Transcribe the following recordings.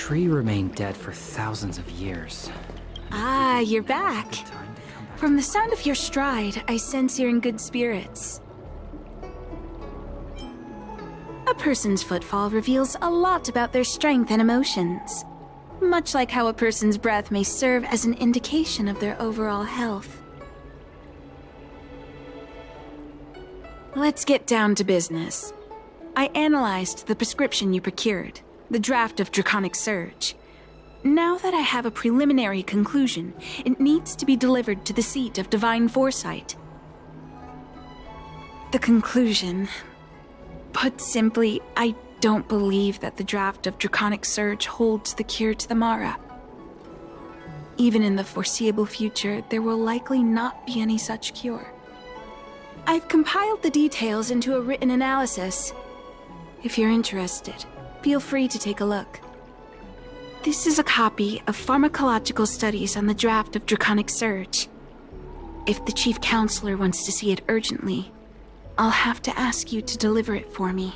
tree remained dead for thousands of years. Ah, you're back. From the sound of your stride, I sense you're in good spirits. A person's footfall reveals a lot about their strength and emotions, much like how a person's breath may serve as an indication of their overall health. Let's get down to business. I analyzed the prescription you procured, the draft of Draconic Surge. Now that I have a preliminary conclusion, it needs to be delivered to the seat of Divine Foresight. The conclusion... Put simply, I don't believe that the draft of Draconic Surge holds the cure to the Mara. Even in the foreseeable future, there will likely not be any such cure. I've compiled the details into a written analysis. If you're interested, feel free to take a look. This is a copy of pharmacological studies on the draft of Draconic Surge. If the Chief Counselor wants to see it urgently, I'll have to ask you to deliver it for me.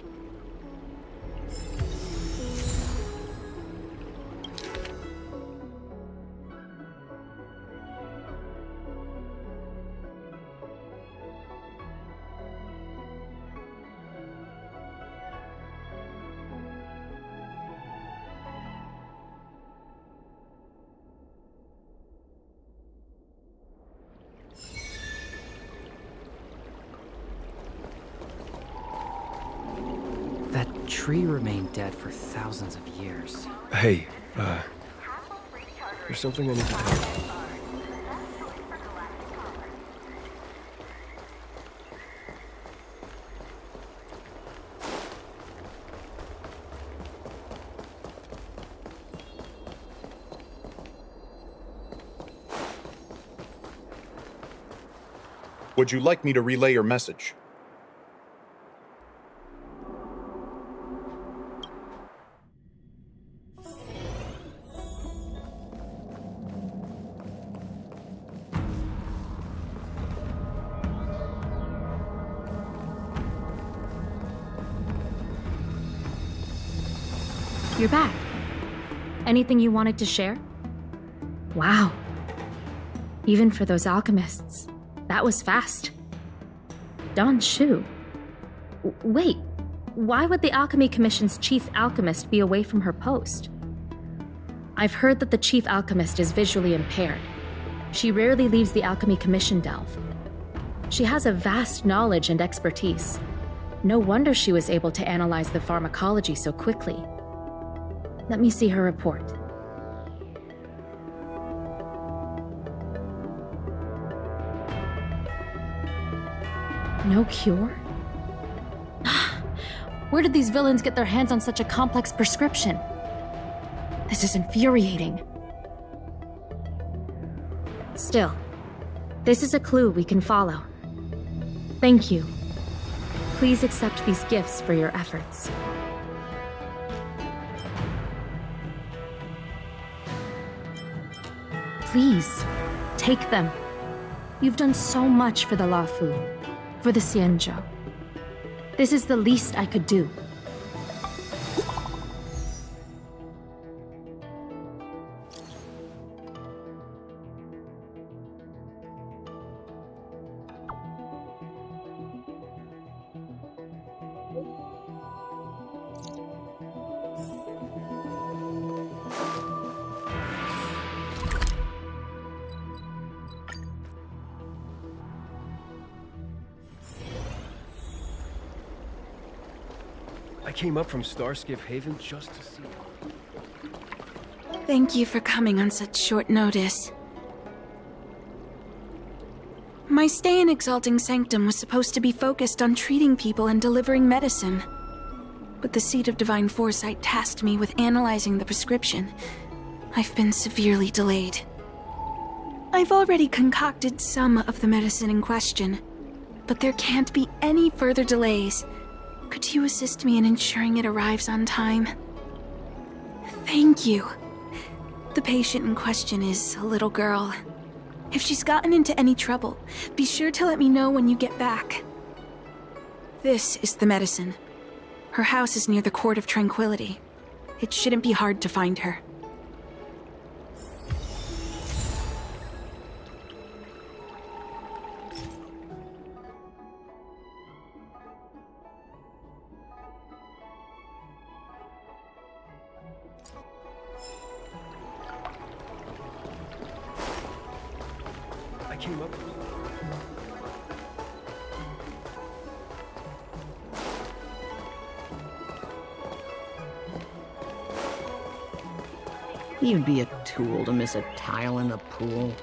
That tree remained dead for thousands of years. Hey, there's something I need to tell you. Would you like me to relay your message? You're back. Anything you wanted to share? Wow. Even for those alchemists, that was fast. Dan Shu. Wait, why would the Alchemy Commission's Chief Alchemist be away from her post? I've heard that the Chief Alchemist is visually impaired. She rarely leaves the Alchemy Commission delve. She has a vast knowledge and expertise. No wonder she was able to analyze the pharmacology so quickly. Let me see her report. No cure? Where did these villains get their hands on such a complex prescription? This is infuriating. Still, this is a clue we can follow. Thank you. Please accept these gifts for your efforts. Please, take them. You've done so much for the Lafu, for the Xianzhou. This is the least I could do. I came up from Starskiff Haven just to see you. Thank you for coming on such short notice. My stay in Exalting Sanctum was supposed to be focused on treating people and delivering medicine. But the Seat of Divine Foresight tasked me with analyzing the prescription. I've been severely delayed. I've already concocted some of the medicine in question, but there can't be any further delays. Could you assist me in ensuring it arrives on time? Thank you. The patient in question is a little girl. If she's gotten into any trouble, be sure to let me know when you get back. This is the medicine. Her house is near the Court of Tranquility. It shouldn't be hard to find her. I came up. You'd be a tool to miss a tile in the pool.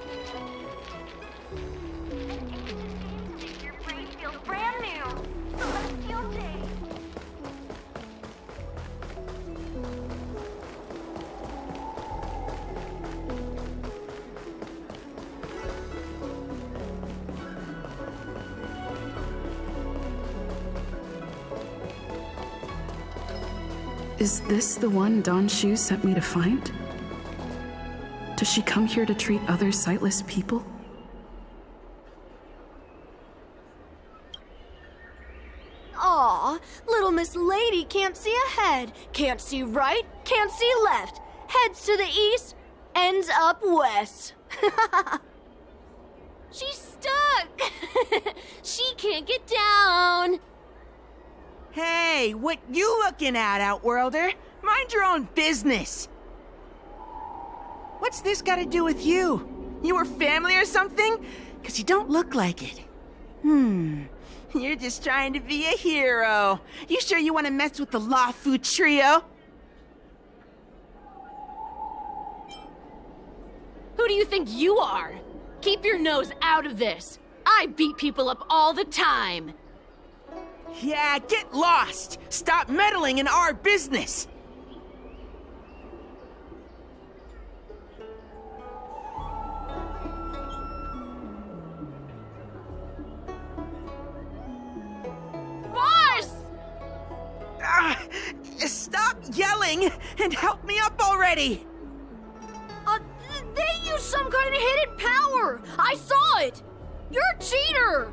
Your brain feels brand new. Celestial day. Is this the one Dan Shu sent me to find? Does she come here to treat other sightless people? Aw, little Miss Lady can't see ahead, can't see right, can't see left. Heads to the east, ends up west. She's stuck. She can't get down. Hey, what you looking at, Outworlder? Mind your own business. What's this got to do with you? You were family or something? 'Cause you don't look like it. You're just trying to be a hero. You sure you want to mess with the Law Food Trio? Who do you think you are? Keep your nose out of this. I beat people up all the time. Yeah, get lost! Stop meddling in our business! Boss! Stop yelling and help me up already! They used some kind of hidden power. I saw it. You're a cheater.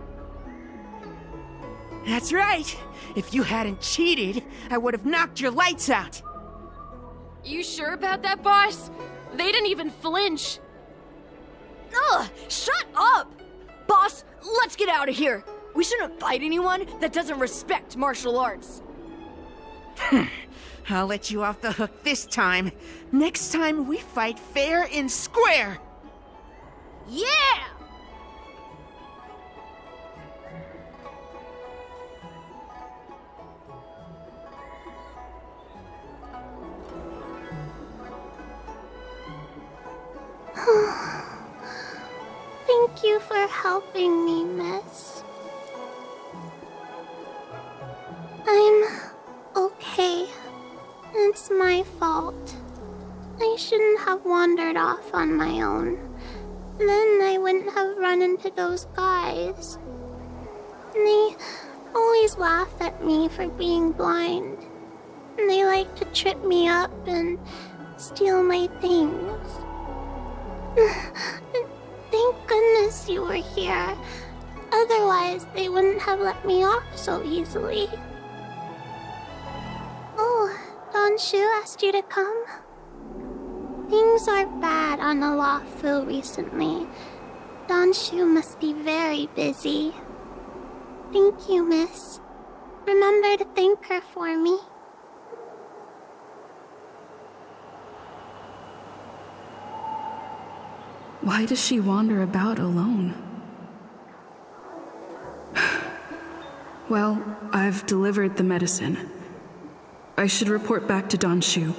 That's right. If you hadn't cheated, I would have knocked your lights out. You sure about that, boss? They didn't even flinch. Ugh, shut up. Boss, let's get out of here. We shouldn't fight anyone that doesn't respect martial arts. I'll let you off the hook this time. Next time we fight fair and square. Yeah! Thank you for helping me, miss. I'm okay. It's my fault. I shouldn't have wandered off on my own. Then I wouldn't have run into those guys. They always laugh at me for being blind. And they like to trip me up and steal my things. Thank goodness you were here. Otherwise, they wouldn't have let me off so easily. Oh, Dan Shu asked you to come? Things are bad on the Law Fu recently. Dan Shu must be very busy. Thank you, miss. Remember to thank her for me. Why does she wander about alone? Well, I've delivered the medicine. I should report back to Dan Shu.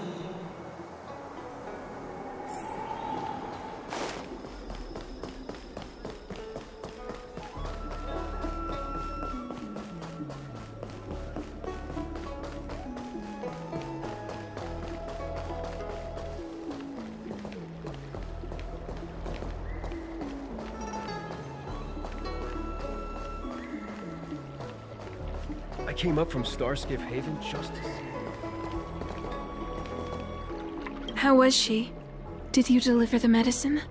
I came up from Starskiff Haven just to see. How was she? Did you deliver the medicine?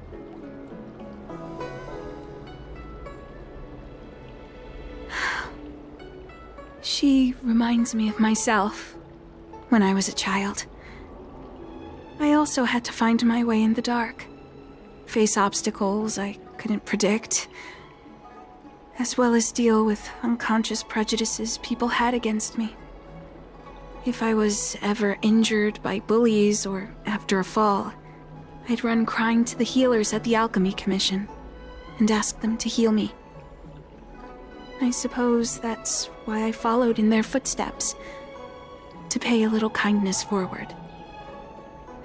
She reminds me of myself when I was a child. I also had to find my way in the dark, face obstacles I couldn't predict, as well as deal with unconscious prejudices people had against me. If I was ever injured by bullies or after a fall, I'd run crying to the healers at the Alchemy Commission and ask them to heal me. I suppose that's why I followed in their footsteps, to pay a little kindness forward.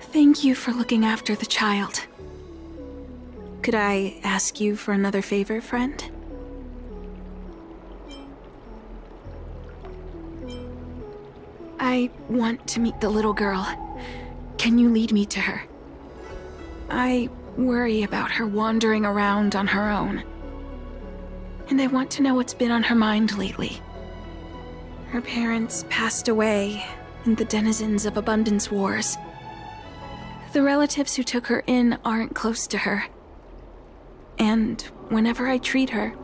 Thank you for looking after the child. Could I ask you for another favor, friend? I want to meet the little girl. Can you lead me to her? I worry about her wandering around on her own. And I want to know what's been on her mind lately. Her parents passed away in the denizens of Abundance Wars. The relatives who took her in aren't close to her. And whenever I treat her,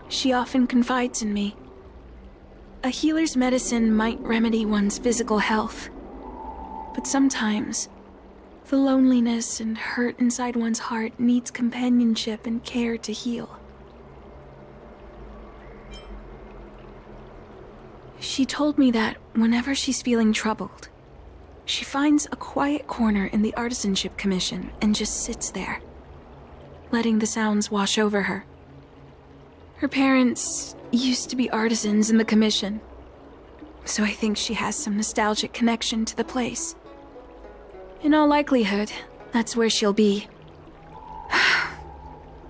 she often confides in me. A healer's medicine might remedy one's physical health, but sometimes the loneliness and hurt inside one's heart needs companionship and care to heal. She told me that whenever she's feeling troubled, she finds a quiet corner in the Artisanship Commission and just sits there, letting the sounds wash over her. Her parents used to be artisans in the commission, so I think she has some nostalgic connection to the place. In all likelihood, that's where she'll be.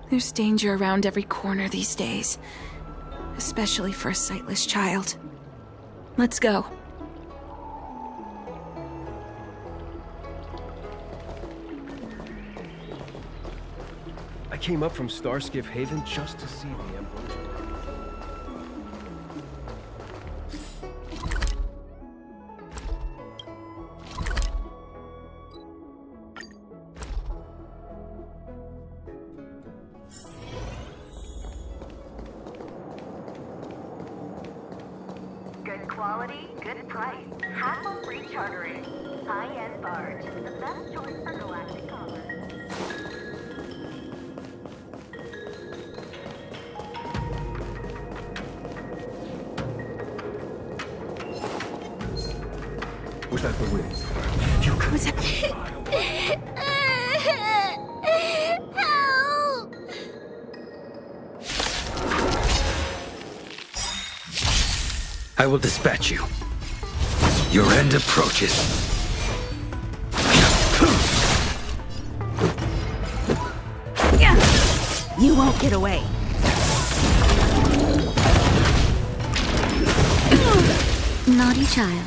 There's danger around every corner these days, especially for a sightless child. Let's go. I came up from Starskiff Haven just to see the Ambrosial Arbor. Good quality, good price. Hassle-free chartering. High-end barge. The best choice for galactic commerce. Was that the wind? You could. Was that? Help! I will dispatch you. Your end approaches. You won't get away. Naughty child.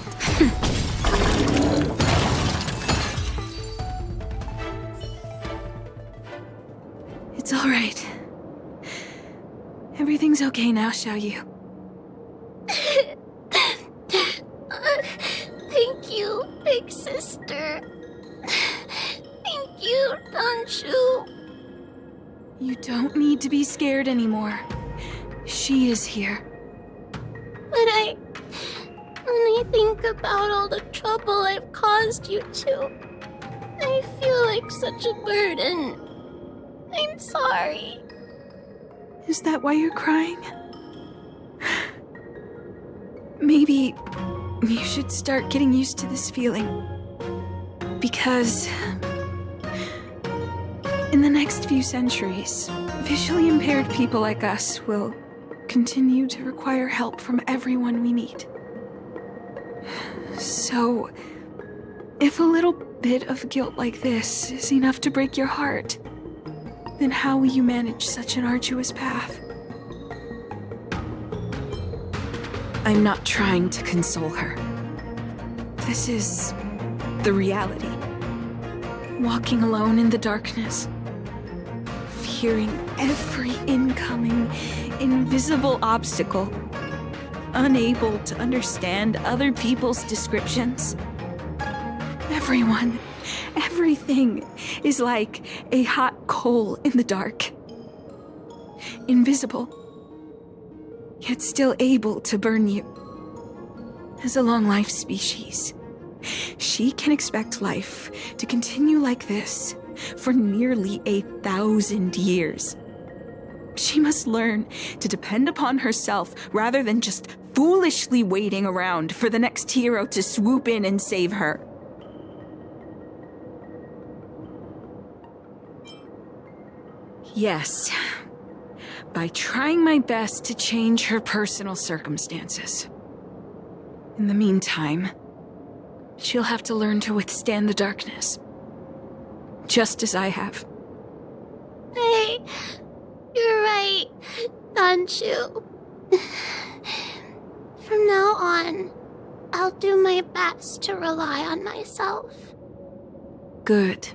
It's all right. Everything's okay now, Xiaoyu. Thank you, big sister. Thank you, Dan Shu. You don't need to be scared anymore. She is here. But when I think about all the trouble I've caused you two, I feel like such a burden. I'm sorry. Is that why you're crying? Maybe you should start getting used to this feeling. Because in the next few centuries, visually impaired people like us will continue to require help from everyone we meet. So, if a little bit of guilt like this is enough to break your heart, then how will you manage such an arduous path? I'm not trying to console her. This is the reality. Walking alone in the darkness, fearing every incoming, invisible obstacle, unable to understand other people's descriptions. Everyone, everything is like a hot coal in the dark. Invisible, yet still able to burn you. As a long-life species, She can expect life to continue like this for nearly 1,000 years. She must learn to depend upon herself rather than just foolishly waiting around for the next hero to swoop in and save her. Yes, by trying my best to change her personal circumstances. In the meantime, she'll have to learn to withstand the darkness, just as I have. Hey, you're right, Dan Shu. From now on, I'll do my best to rely on myself. Good.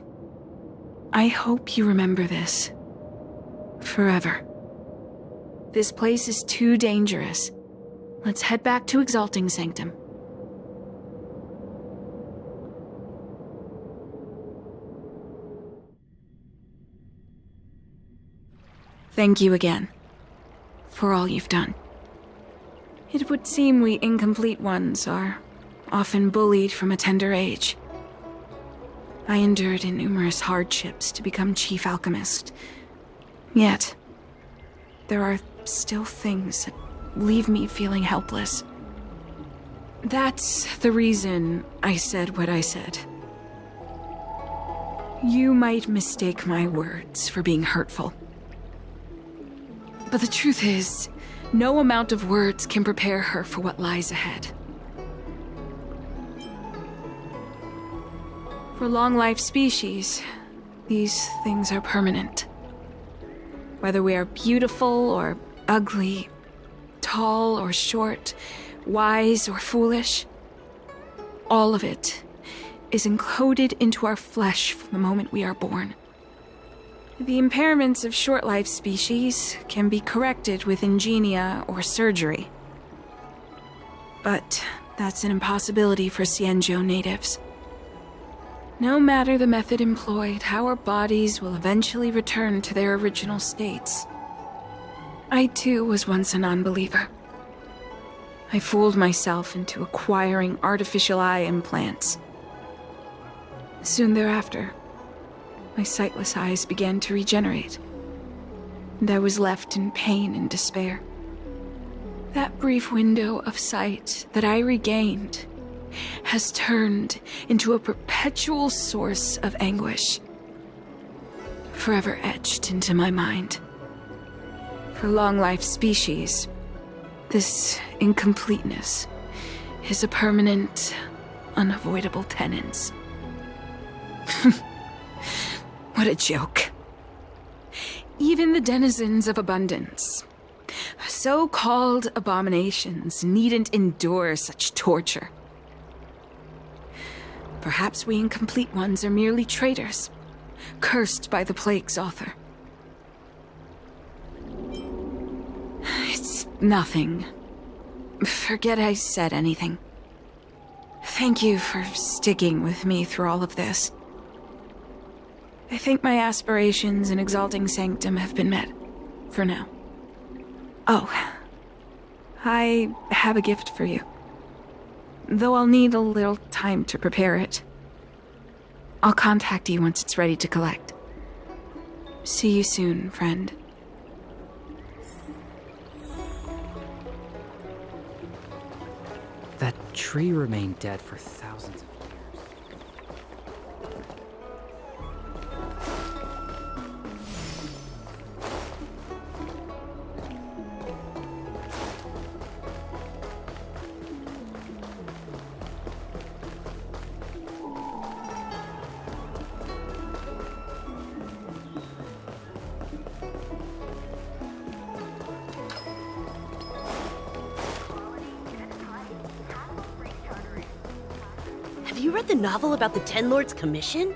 I hope you remember this. Forever. This place is too dangerous. Let's head back to Exalting Sanctum. Thank you again for all you've done. It would seem we incomplete ones are often bullied from a tender age. I endured numerous hardships to become Chief Alchemist. Yet, there are still things that leave me feeling helpless. That's the reason I said what I said. You might mistake my words for being hurtful. But the truth is, no amount of words can prepare her for what lies ahead. For long-life species, these things are permanent. Whether we are beautiful or ugly, tall or short, wise or foolish, all of it is encoded into our flesh from the moment we are born. The impairments of short-life species can be corrected with ingenia or surgery. But that's an impossibility for Xianzhou natives. No matter the method employed, our bodies will eventually return to their original states. I too was once a non-believer. I fooled myself into acquiring artificial eye implants. Soon thereafter, my sightless eyes began to regenerate, and I was left in pain and despair. That brief window of sight that I regained has turned into a perpetual source of anguish, forever etched into my mind. For long-life species, this incompleteness is a permanent, unavoidable tenance. What a joke. Even the denizens of abundance, so-called abominations, needn't endure such torture. Perhaps we incomplete ones are merely traitors, cursed by the plague's author. It's nothing. Forget I said anything. Thank you for sticking with me through all of this. I think my aspirations in Exalting Sanctum have been met, for now. Oh, I have a gift for you. Though I'll need a little time to prepare it. I'll contact you once it's ready to collect. See you soon, friend. That tree remained dead for thousands of years. Have you read the novel about the Ten Lords' Commission?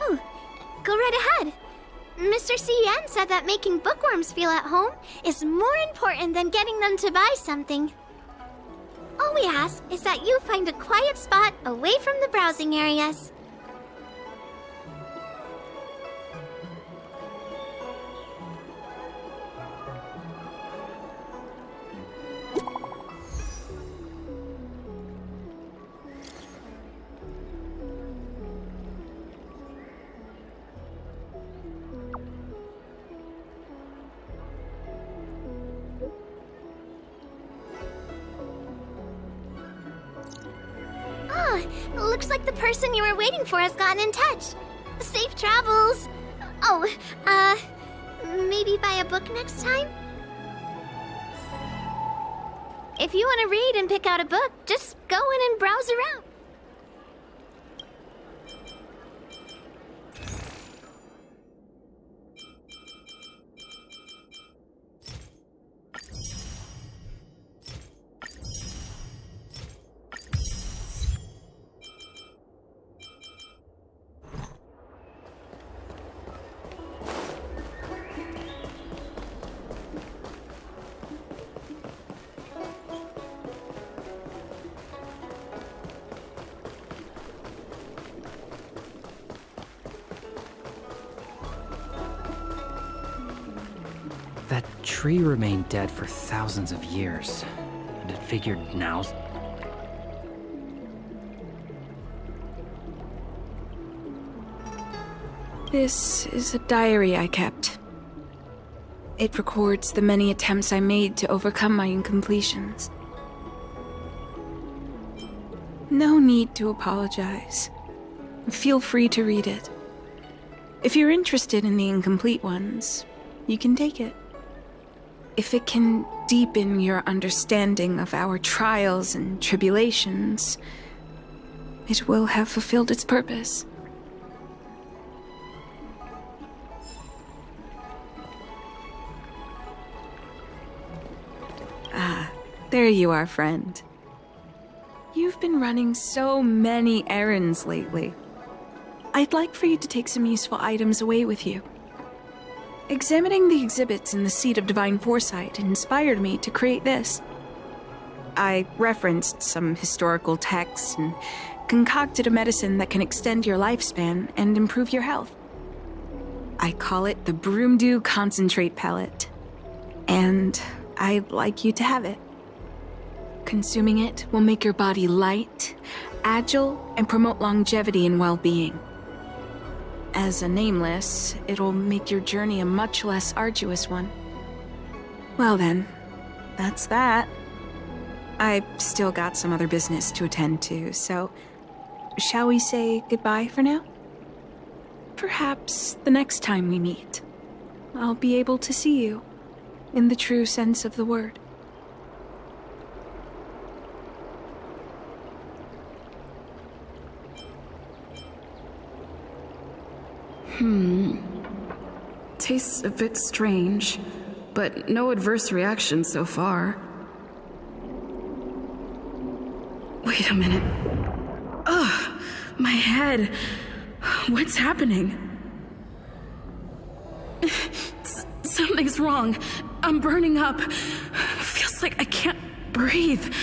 Oh, go right ahead. Mr. CN said that making bookworms feel at home is more important than getting them to buy something. Oh All we ask is that you find a quiet spot away from the browsing areas. Looks like the person you were waiting for has gotten in touch. Safe travels. Oh, maybe buy a book next time? If you want to read and pick out a book, just go in and browse around. That tree remained dead for thousands of years, and it figured now's... This is a diary I kept. It records the many attempts I made to overcome my incompletions. No need to apologize. Feel free to read it. If you're interested in the incomplete ones, you can take it. If it can deepen your understanding of our trials and tribulations, it will have fulfilled its purpose. Ah, there you are, friend. You've been running so many errands lately. I'd like for you to take some useful items away with you. Examining the exhibits in the Seat of Divine Foresight inspired me to create this. I referenced some historical texts and concocted a medicine that can extend your lifespan and improve your health. I call it the Broomdew Concentrate Pellet, and I'd like you to have it. Consuming it will make your body light, agile, and promote longevity and well-being. As a nameless, it'll make your journey a much less arduous one. Well then, that's that. I've still got some other business to attend to, so shall we say goodbye for now? Perhaps the next time we meet, I'll be able to see you, in the true sense of the word. Tastes a bit strange, but no adverse reaction so far. Wait a minute. Ugh, my head. What's happening? Something's wrong. I'm burning up. Feels like I can't breathe.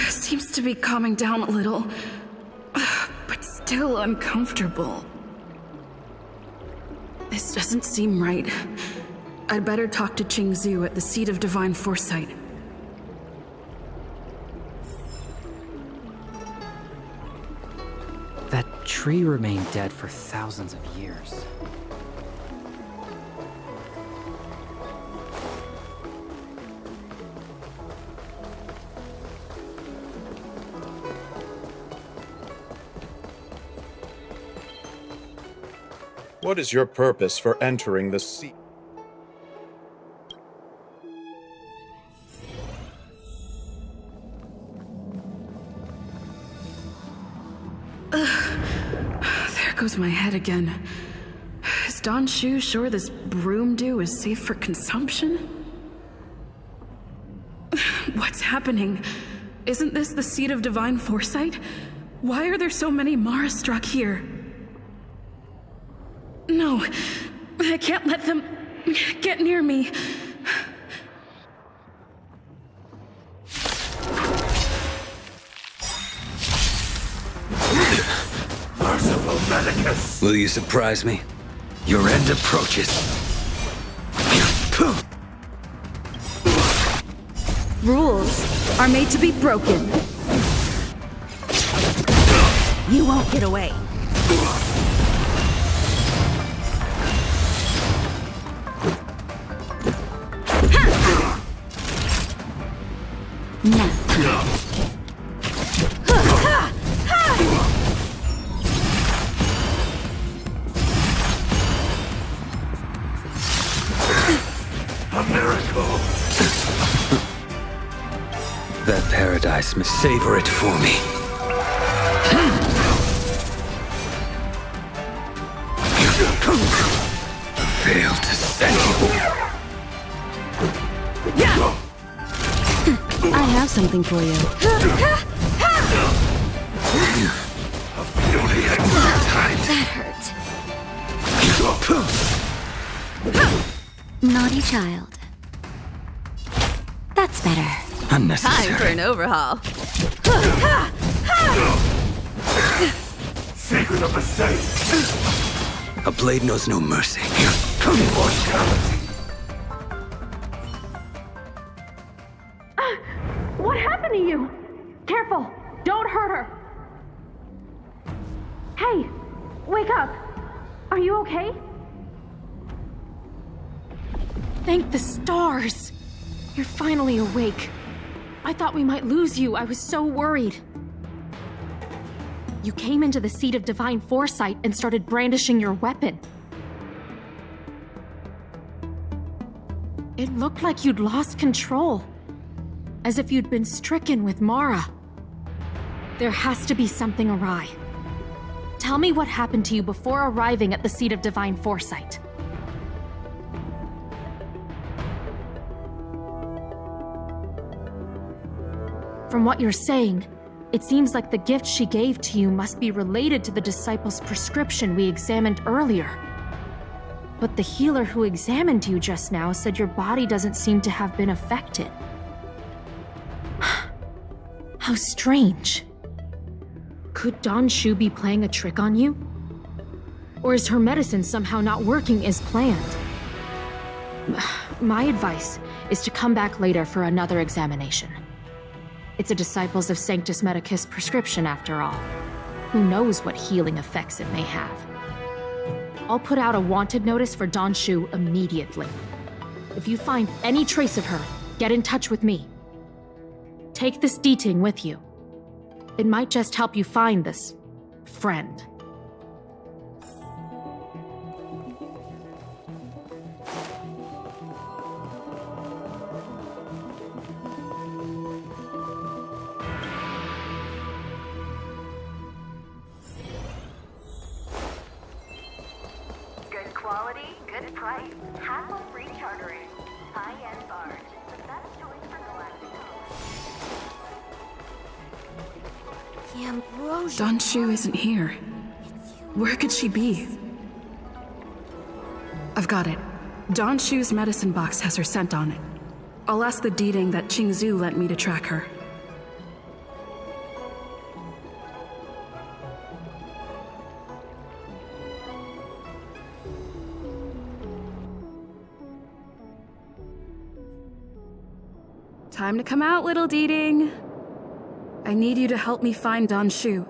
Seems to be calming down a little, but still uncomfortable. This doesn't seem right. I'd better talk to Qingzhu at the Seat of Divine Foresight. That tree remained dead for thousands of years. What is your purpose for entering the sea? There goes my head again. Is Dan Shu sure this broomdew is safe for consumption? What's happening? Isn't this the Seat of Divine Foresight? Why are there so many Mara struck here? No, I can't let them get near me. Merciful Medicus! Will you surprise me? Your end approaches. Rules are made to be broken. You won't get away. A miracle! That paradise must savor it for me. Failed to send I have something for you. That hurt. Naughty child. That's better. Unnecessary. Time for an overhaul. Secret of the saint! A blade knows no mercy. Immortality! What happened to you? Careful! Don't hurt her! Hey! Wake up! Are you okay? Thank the stars! You're finally awake. I thought we might lose you. I was so worried. You came into the seat of divine foresight and started brandishing your weapon. It looked like you'd lost control. As if you'd been stricken with Mara. There has to be something awry. Tell me what happened to you before arriving at the seat of divine foresight. From what you're saying, it seems like the gift she gave to you must be related to the disciple's prescription we examined earlier. But the healer who examined you just now said your body doesn't seem to have been affected. How strange. Could Dan Shu be playing a trick on you? Or is her medicine somehow not working as planned? My advice is to come back later for another examination. It's a Disciples of Sanctus Medicus prescription after all. Who knows what healing effects it may have? I'll put out a wanted notice for Dan Shu immediately. If you find any trace of her, get in touch with me. Take this D-Ting with you. It might just help you find this friend. Good quality, good price. Hassle-free chartering. High-end barge. The best choice for galactic commerce. Dan Shu isn't here. Where could she be? I've got it. Dan Shu's medicine box has her scent on it. I'll ask the D-Ting that Qingzu lent me to track her. Time to come out, little D-Ting. I need you to help me find Dan Shu.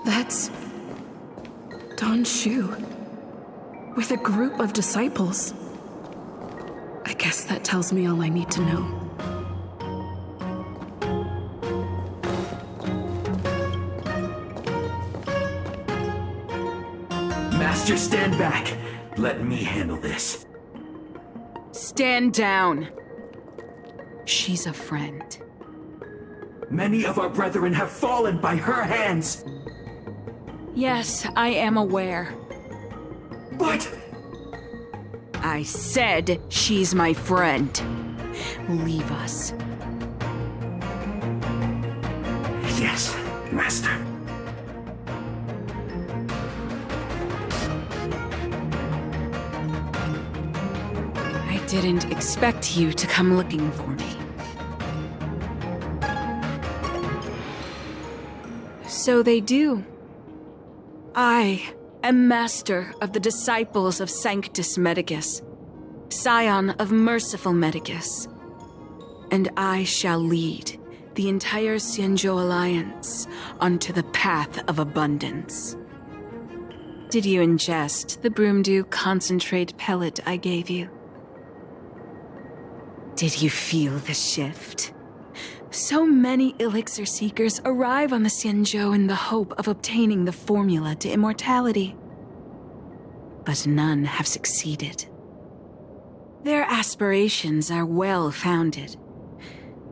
That's Dan Shu. With a group of disciples. I guess that tells me all I need to know. Master, stand back. Let me handle this. Stand down. She's a friend. Many of our brethren have fallen by her hands. Yes, I am aware. But... I said she's my friend. leave us. Yes, Master. I didn't expect you to come looking for me. So they do. I am master of the Disciples of Sanctus Medicus, scion of Merciful Medicus, and I shall lead the entire Xianzhou Alliance onto the path of abundance. Did you ingest the Broomdew concentrate pellet I gave you? Did you feel the shift? So many elixir seekers arrive on the Xianzhou in the hope of obtaining the formula to immortality. But none have succeeded. Their aspirations are well-founded.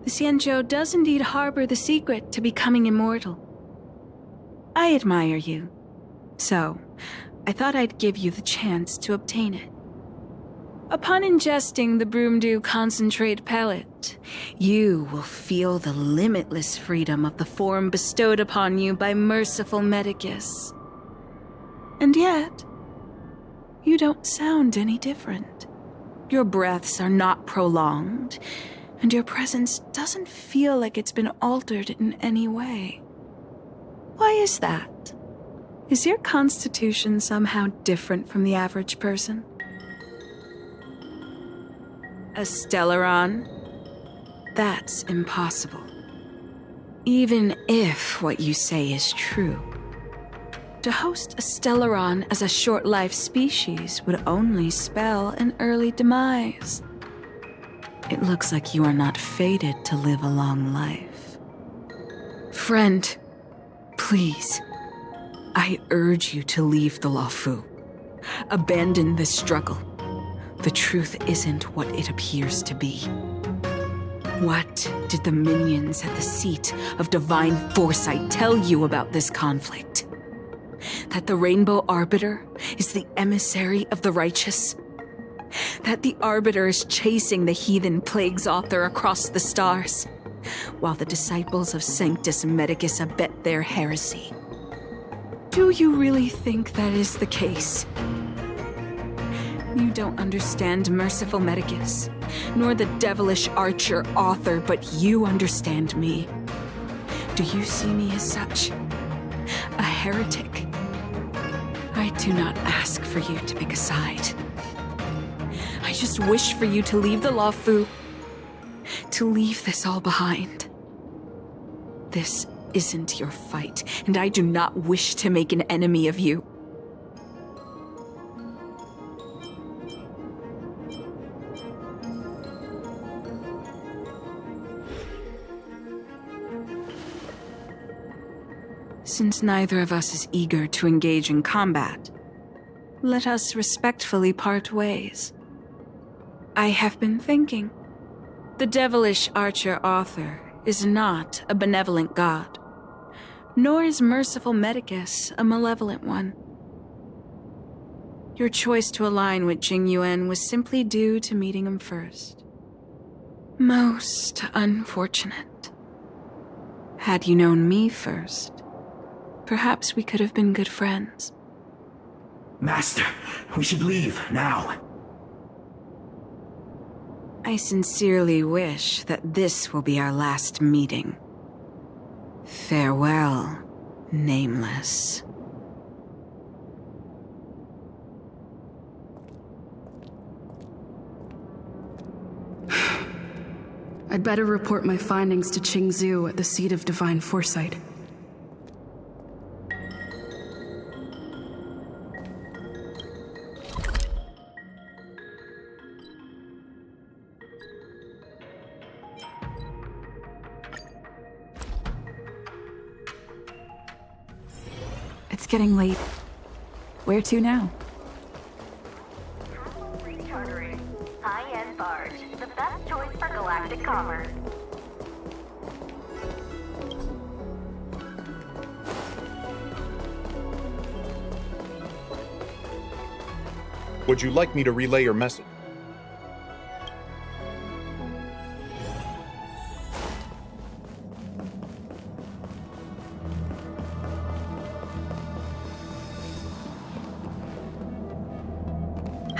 The Xianzhou does indeed harbor the secret to becoming immortal. I admire you, so I thought I'd give you the chance to obtain it. Upon ingesting the Broomdew concentrate pellet, you will feel the limitless freedom of the form bestowed upon you by Merciful Medicus. And yet, you don't sound any different. Your breaths are not prolonged, and your presence doesn't feel like it's been altered in any way. Why is that? Is your constitution somehow different from the average person? A Stellaron? That's impossible. Even if what you say is true. To host a Stellaron as a short-life species would only spell an early demise. It looks like you are not fated to live a long life. Friend, please, I urge you to leave the Luofu. Abandon this struggle. The truth isn't what it appears to be. What did the minions at the seat of divine foresight tell you about this conflict? That the Rainbow Arbiter is the emissary of the righteous? That the Arbiter is chasing the heathen plague's author across the stars, while the Disciples of Sanctus Medicus abet their heresy? Do you really think that is the case? You don't understand Merciful Medicus, nor the devilish archer author, but you understand me. Do you see me as such? A heretic? I do not ask for you to pick a side. I just wish for you to leave the Luofu, to leave this all behind. This isn't your fight, and I do not wish to make an enemy of you. Since neither of us is eager to engage in combat, let us respectfully part ways. I have been thinking. The devilish archer author is not a benevolent god, nor is Merciful Medicus a malevolent one. Your choice to align with Jingyuan was simply due to meeting him first. Most unfortunate. Had you known me first, perhaps we could have been good friends. Master, we should leave now. I sincerely wish that this will be our last meeting. Farewell, Nameless. I'd better report my findings to Qingzhou at the seat of divine foresight. It's getting late. Where to now? Rechartering. High-end barge. The best choice for galactic commerce. Would you like me to relay your message?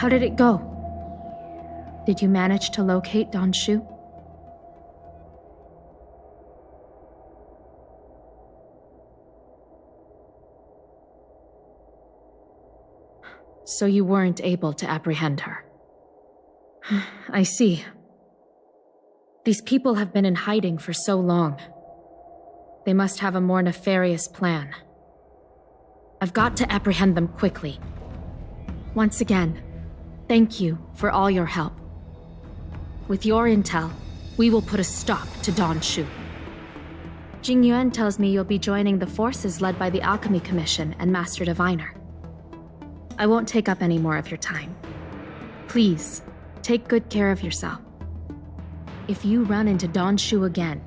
How did it go? Did you manage to locate Dan Shu? So you weren't able to apprehend her. I see. These people have been in hiding for so long. They must have a more nefarious plan. I've got to apprehend them quickly. Once again, thank you for all your help. With your intel, we will put a stop to Dan Shu. Jingyuan tells me you'll be joining the forces led by the Alchemy Commission and Master Diviner. I won't take up any more of your time. Please, take good care of yourself. If you run into Dan Shu again,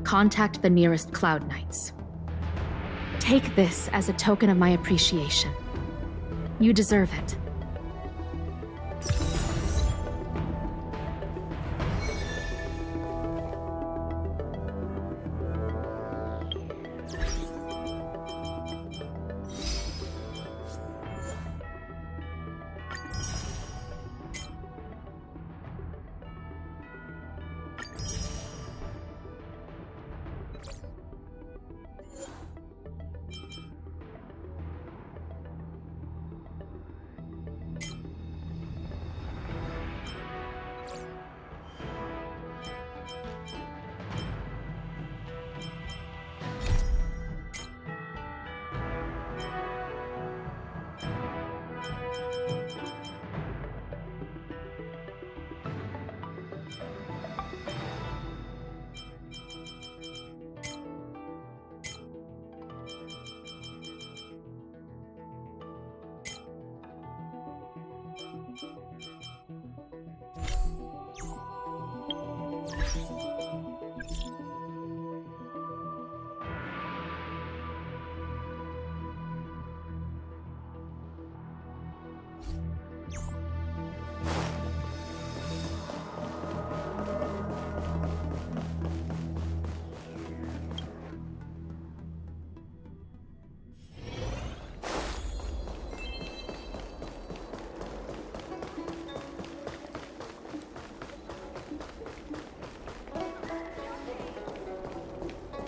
contact the nearest Cloud Knights. Take this as a token of my appreciation. You deserve it.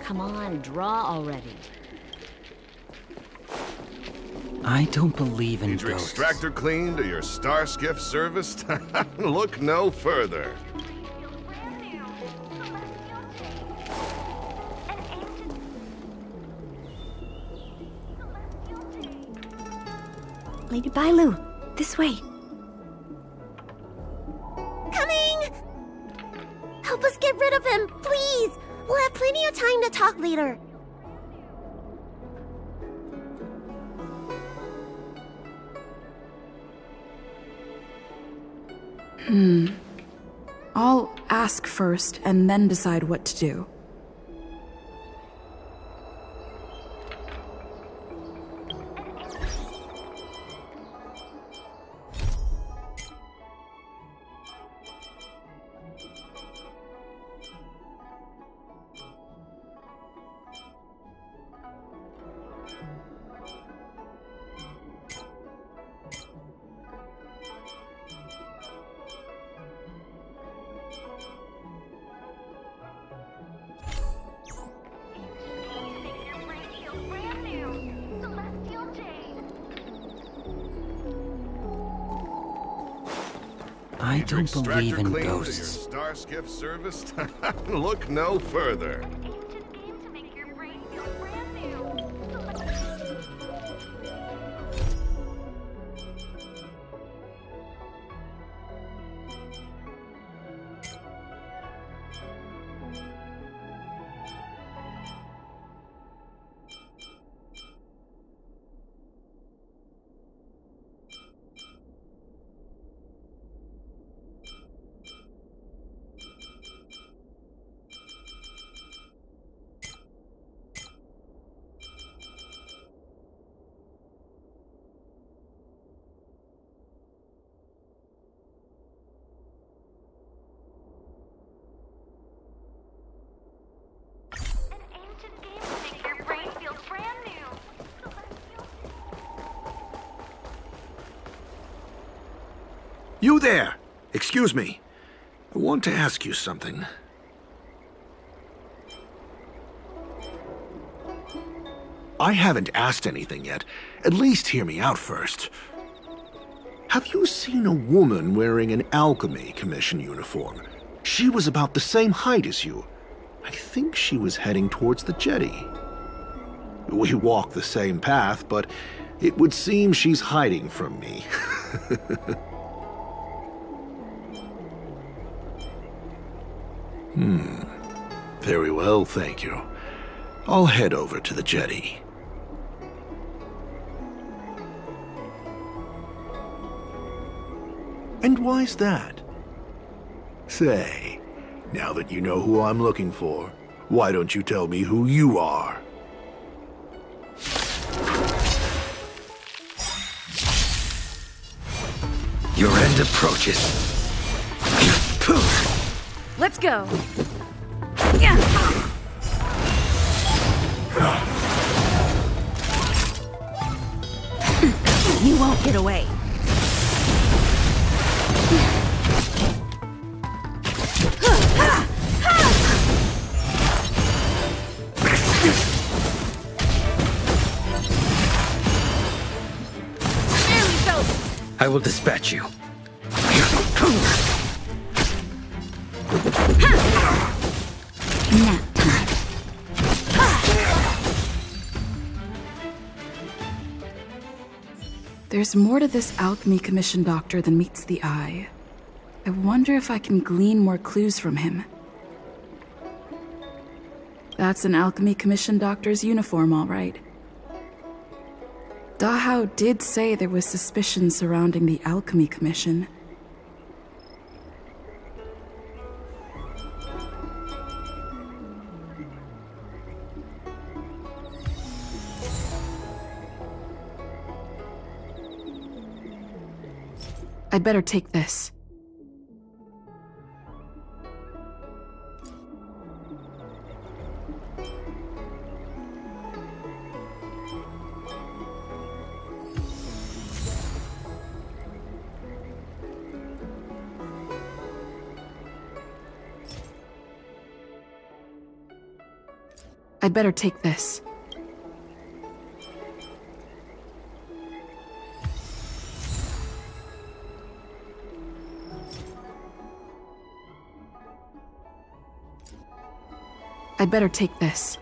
Come on, draw already. I don't believe in Need your ghosts. extractor cleaned or your star skiff serviced? Look no further. Lady Bailu, this way. Coming! Help us get rid of him, please! We'll have plenty of time to talk later. I'll ask first and then decide what to do. I don't believe in Extractor cleaned or your ghosts. star skiff serviced? Look no further. You there! Excuse me. I want to ask you something. I haven't asked anything yet. At least hear me out first. Have you seen a woman wearing an Alchemy Commission uniform? She was about the same height as you. I think she was heading towards the jetty. We walk the same path, but it would seem she's hiding from me. Very well, thank you. I'll head over to the jetty. And why's that? Say, now that you know who I'm looking for, why don't you tell me who you are? Your end approaches. Let's go. You won't get away. I will dispatch you. Nap time. There's more to this Alchemy Commission doctor than meets the eye. I wonder if I can glean more clues from him. That's an Alchemy Commission doctor's uniform, all right. Dahao did say there was suspicion surrounding the Alchemy Commission. I'd better take this. I'd better take this. I'd better take this.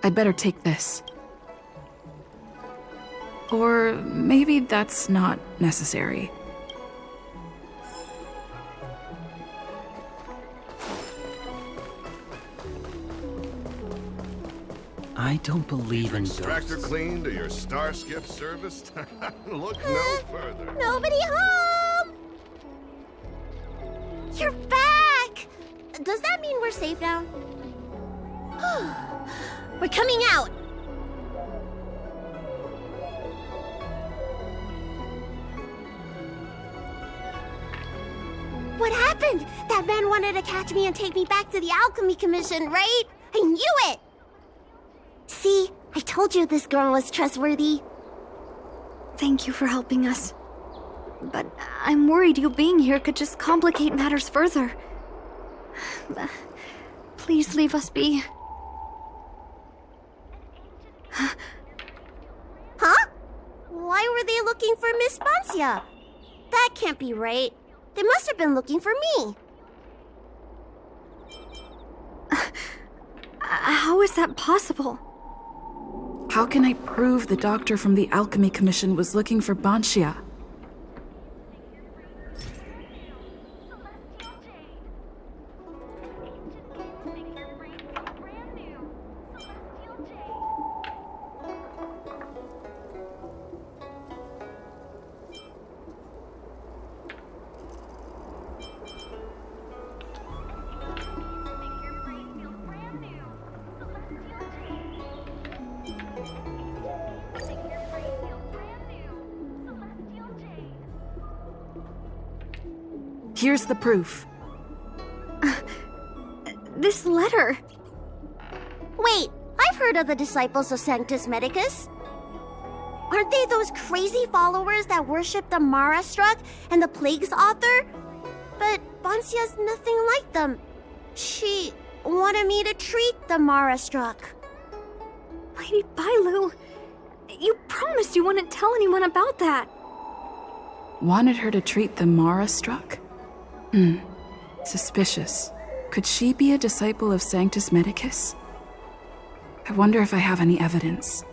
I'd better take this. Or maybe that's not necessary. I don't believe in Extractor ghosts. clean to your star skiff service? Look no further. Nobody home! You're back! Does that mean we're safe now? We're coming out! What happened? That man wanted to catch me and take me back to the Alchemy Commission, right? I knew it! See, I told you this girl was trustworthy. Thank you for helping us. But I'm worried you being here could just complicate matters further. Please leave us be. Huh? Why were they looking for Miss Banxia? That can't be right. They must have been looking for me. How is that possible? How can I prove the doctor from the Alchemy Commission was looking for Banxia? Here's the proof. This letter. heard of the Disciples of Sanctus Medicus. Aren't they those crazy followers that worship the Mara Struck and the Plague's author? But Banxia's nothing like them. She wanted me to treat the Mara Struck. Lady Bailu, you promised you wouldn't tell anyone about that. Wanted her to treat the Mara Struck? Suspicious. Could she be a disciple of Sanctus Medicus? I wonder if I have any evidence.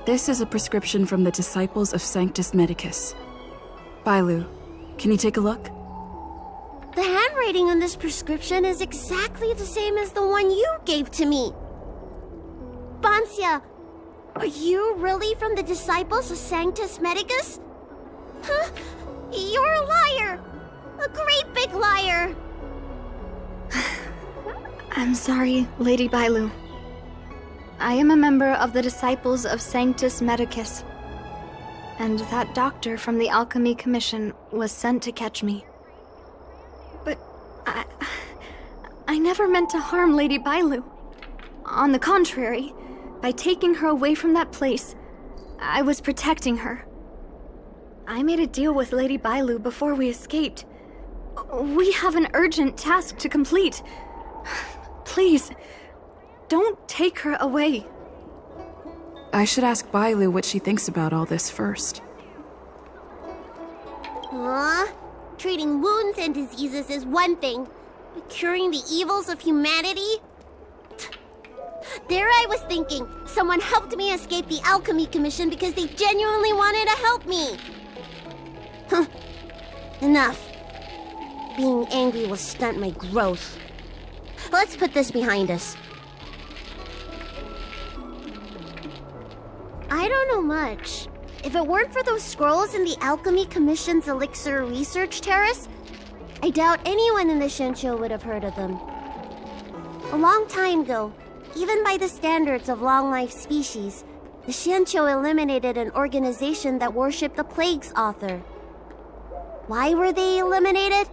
This is a prescription from the Disciples of Sanctus Medicus. Bailu, can you take a look? The handwriting on this prescription is exactly the same as the one you gave to me. Banxia, are you really from the Disciples of Sanctus Medicus? Huh? You're a liar! A great big liar! I'm sorry, Lady Bailu. I am a member of the Disciples of Sanctus Medicus, and that doctor from the Alchemy Commission was sent to catch me. But I never meant to harm Lady Bailu. On the contrary, by taking her away from that place, I was protecting her. I made a deal with Lady Bailu before we escaped. We have an urgent task to complete. Please, don't take her away. I should ask Bailu what she thinks about all this first. Treating wounds and diseases is one thing, but curing the evils of humanity? There I was thinking, someone helped me escape the Alchemy Commission because they genuinely wanted to help me. Enough. Being angry will stunt my growth. Let's put this behind us. I don't know much. If it weren't for those scrolls in the Alchemy Commission's Elixir Research Terrace, I doubt anyone in the Shensho would have heard of them. A long time ago, even by the standards of long-life species, the Shensho eliminated an organization that worshipped the Plague's author. Why were they eliminated?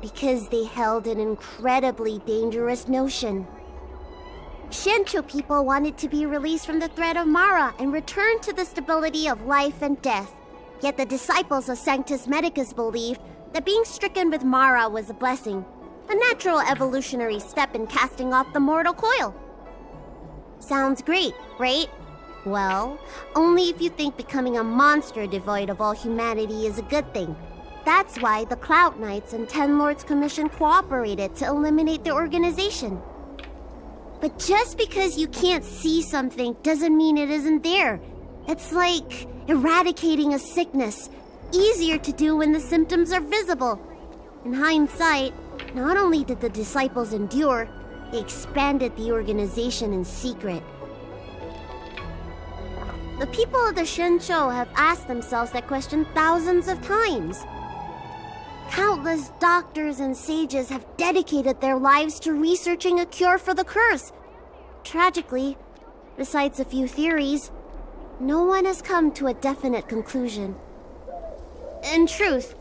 Because they held an incredibly dangerous notion. Shensho people wanted to be released from the threat of Mara and return to the stability of life and death. Yet the Disciples of Sanctus Medicus believed that being stricken with Mara was a blessing, a natural evolutionary step in casting off the mortal coil. Sounds great, right? Well, only if you think becoming a monster devoid of all humanity is a good thing. That's why the Cloud Knights and Ten Lords Commission cooperated to eliminate the organization. But just because you can't see something doesn't mean it isn't there. It's like eradicating a sickness. Easier to do when the symptoms are visible. In hindsight, not only did the disciples endure, they expanded the organization in secret. The people of the Shensho have asked themselves that question thousands of times. Countless doctors and sages have dedicated their lives to researching a cure for the curse. Tragically, besides a few theories, no one has come to a definite conclusion. In truth,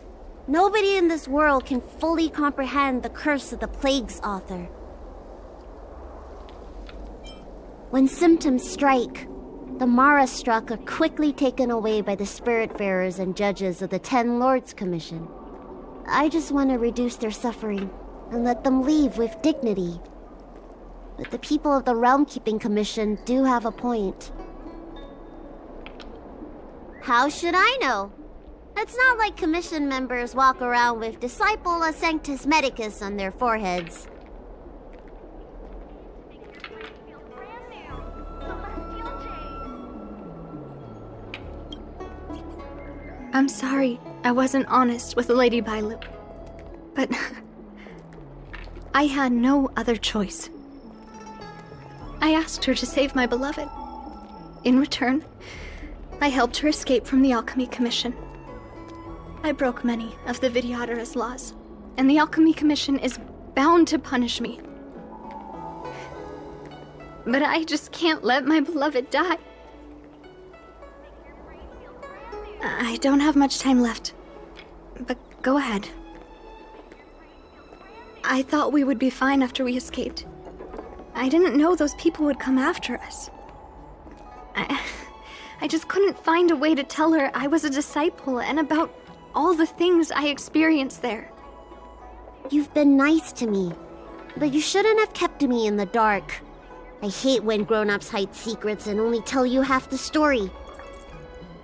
nobody in this world can fully comprehend the curse of the Plague's author. When symptoms strike, the Mara Struck are quickly taken away by the Spiritfarers and judges of the Ten Lords Commission. I just want to reduce their suffering and let them leave with dignity. But the people of the Realm Keeping Commission do have a point. How should I know? It's not like Commission members walk around with Disciple of Sanctus Medicus on their foreheads. I'm sorry I wasn't honest with Lady Bailu, but I had no other choice. I asked her to save my beloved. In return, I helped her escape from the Alchemy Commission. I broke many of the Vidyadhara's laws, and the Alchemy Commission is bound to punish me. But I just can't let my beloved die. I don't have much time left. But go ahead. I thought we would be fine after we escaped. I didn't know those people would come after us. I just couldn't find a way to tell her I was a disciple and about all the things I experienced there. You've been nice to me, but you shouldn't have kept me in the dark. I hate when grown-ups hide secrets and only tell you half the story.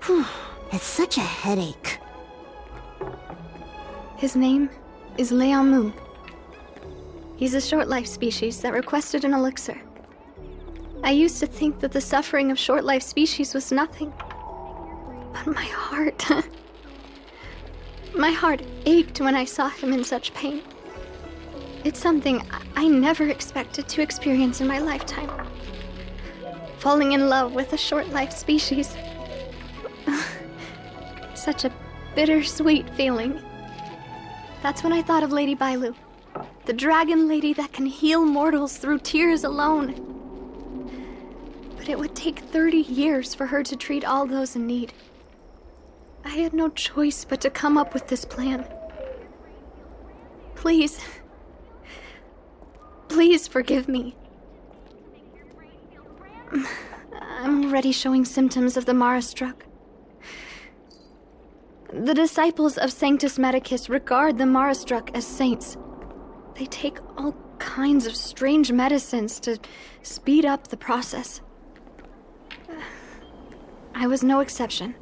Whew, it's such a headache. His name is Liangmu. He's a short-life species that requested an elixir. I used to think that the suffering of short-life species was nothing. But my heart... my heart ached when I saw him in such pain. It's something I never expected to experience in my lifetime. Falling in love with a short-life species. Such a bittersweet feeling. That's when I thought of Lady Bailu, the dragon lady that can heal mortals through tears alone. But it would take 30 years for her to treat all those in need. I had no choice but to come up with this plan. Please. Please forgive me. I'm already showing symptoms of the Mara struck. The Disciples of Sanctus Medicus regard the Mara struck as saints. They take all kinds of strange medicines to speed up the process. I was no exception.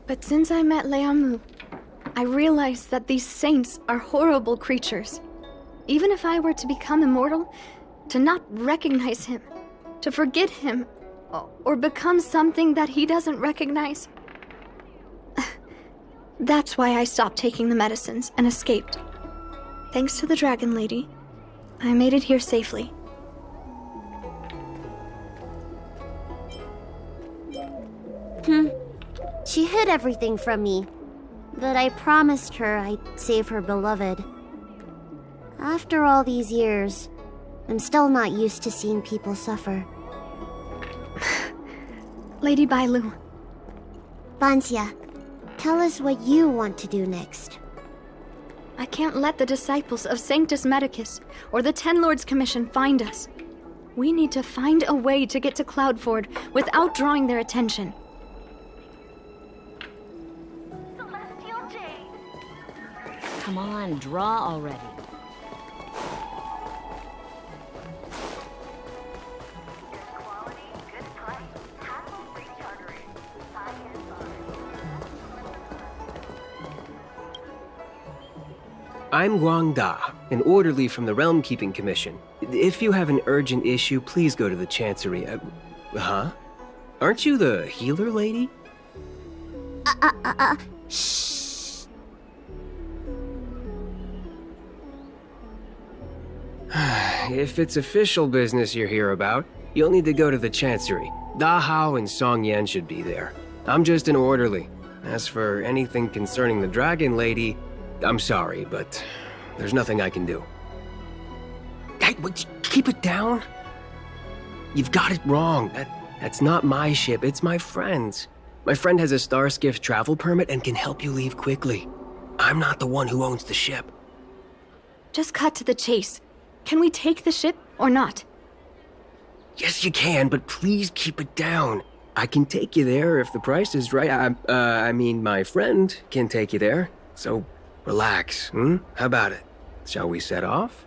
But since I met Liangmu, I realized that these saints are horrible creatures. Even if I were to become immortal, to not recognize him, to forget him, or become something that he doesn't recognize. That's why I stopped taking the medicines and escaped. Thanks to the Dragon Lady, I made it here safely. She hid everything from me, but I promised her I'd save her beloved. After all these years, I'm still not used to seeing people suffer. Lady Bailu. Banxia, tell us what you want to do next. I can't let the Disciples of Sanctus Medicus or the Ten Lords Commission find us. We need to find a way to get to Cloudford without drawing their attention. Come on, draw already. I'm Guang Da, an orderly from the Realm Keeping Commission. If you have an urgent issue, please go to the Chancery. Huh? Aren't you the healer lady? Shh. If it's official business you're here about, you'll need to go to the Chancery. Da Hao and Song Yan should be there. I'm just an orderly. As for anything concerning the Dragon Lady, I'm sorry, but there's nothing I can do. Hey, keep it down. You've got it wrong. That's not my ship, it's my friend's. My friend has a Starskiff travel permit and can help you leave quickly. I'm not the one who owns the ship. Just cut to the chase. Can we take the ship or not? Yes, you can, but please keep it down. I can take you there if the price is right. I mean, my friend can take you there. So, relax, How about it? Shall we set off?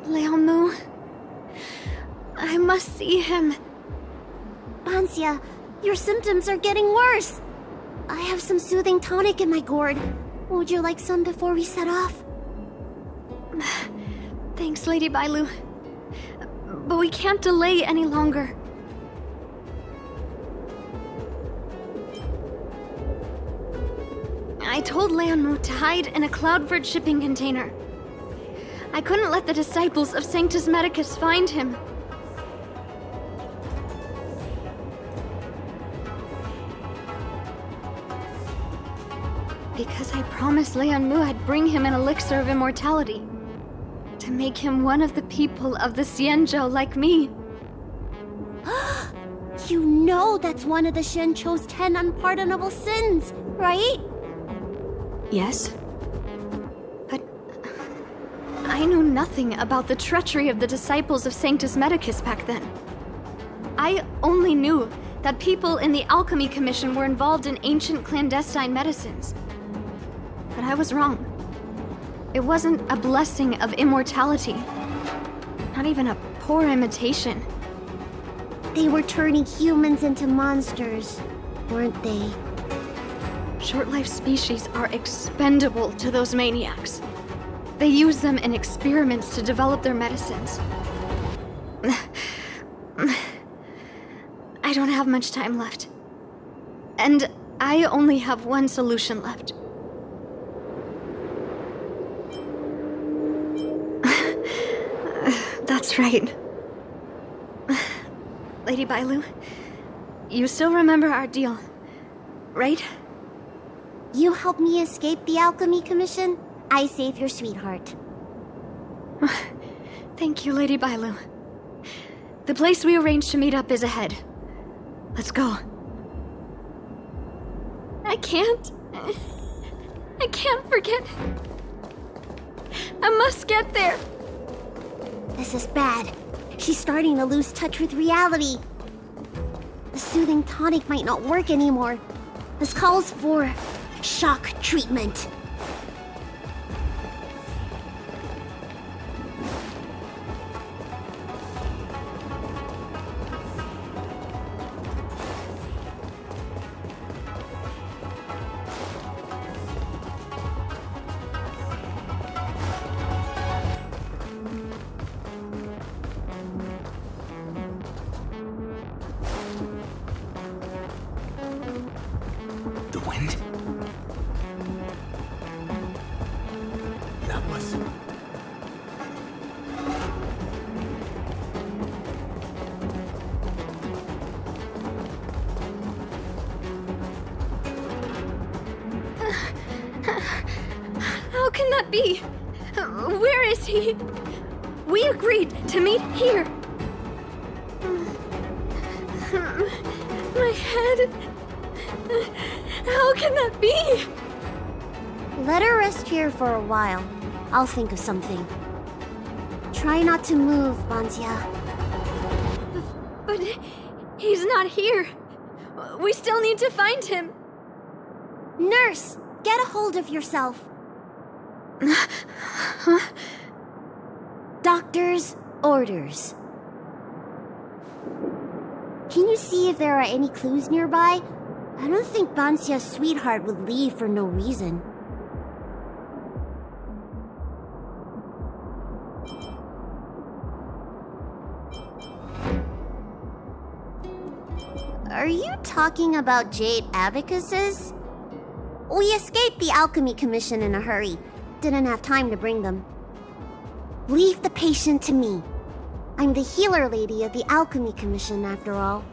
Liangmu. I must see him. Banxia, your symptoms are getting worse. I have some soothing tonic in my gourd. Would you like some before we set off? Thanks, Lady Bailu. But we can't delay any longer. I told Liangmu to hide in a Cloudford shipping container. I couldn't let the Disciples of Sanctus Medicus find him. Because I promised Liangmu I'd bring him an elixir of immortality. To make him one of the people of the Xianzhou like me. You know that's one of the Xianzhou's 10 unpardonable sins, right? Yes. But I knew nothing about the treachery of the Disciples of Sanctus Medicus back then. I only knew that people in the Alchemy Commission were involved in ancient clandestine medicines. But I was wrong. It wasn't a blessing of immortality. Not even a poor imitation. They were turning humans into monsters, weren't they? Short-life species are expendable to those maniacs. They use them in experiments to develop their medicines. I don't have much time left. And I only have one solution left. That's right. Lady Bailu, you still remember our deal, right? You helped me escape the Alchemy Commission, I save your sweetheart. Thank you, Lady Bailu. The place we arranged to meet up is ahead. Let's go. I can't forget. I must get there. This is bad. She's starting to lose touch with reality. The soothing tonic might not work anymore. This calls for shock treatment. How can that be? Where is he? We agreed to meet here. My head. How can that be? Let her rest here for a while. I'll think of something. Try not to move, Banxia. But he's not here. We still need to find him. Nurse, get a hold of yourself. Doctor's orders. Can you see if there are any clues nearby? I don't think Banxia's sweetheart would leave for no reason. Are you talking about jade abacuses? We escaped the Alchemy Commission in a hurry. Didn't have time to bring them. Leave the patient to me. I'm the healer lady of the Alchemy Commission, after all.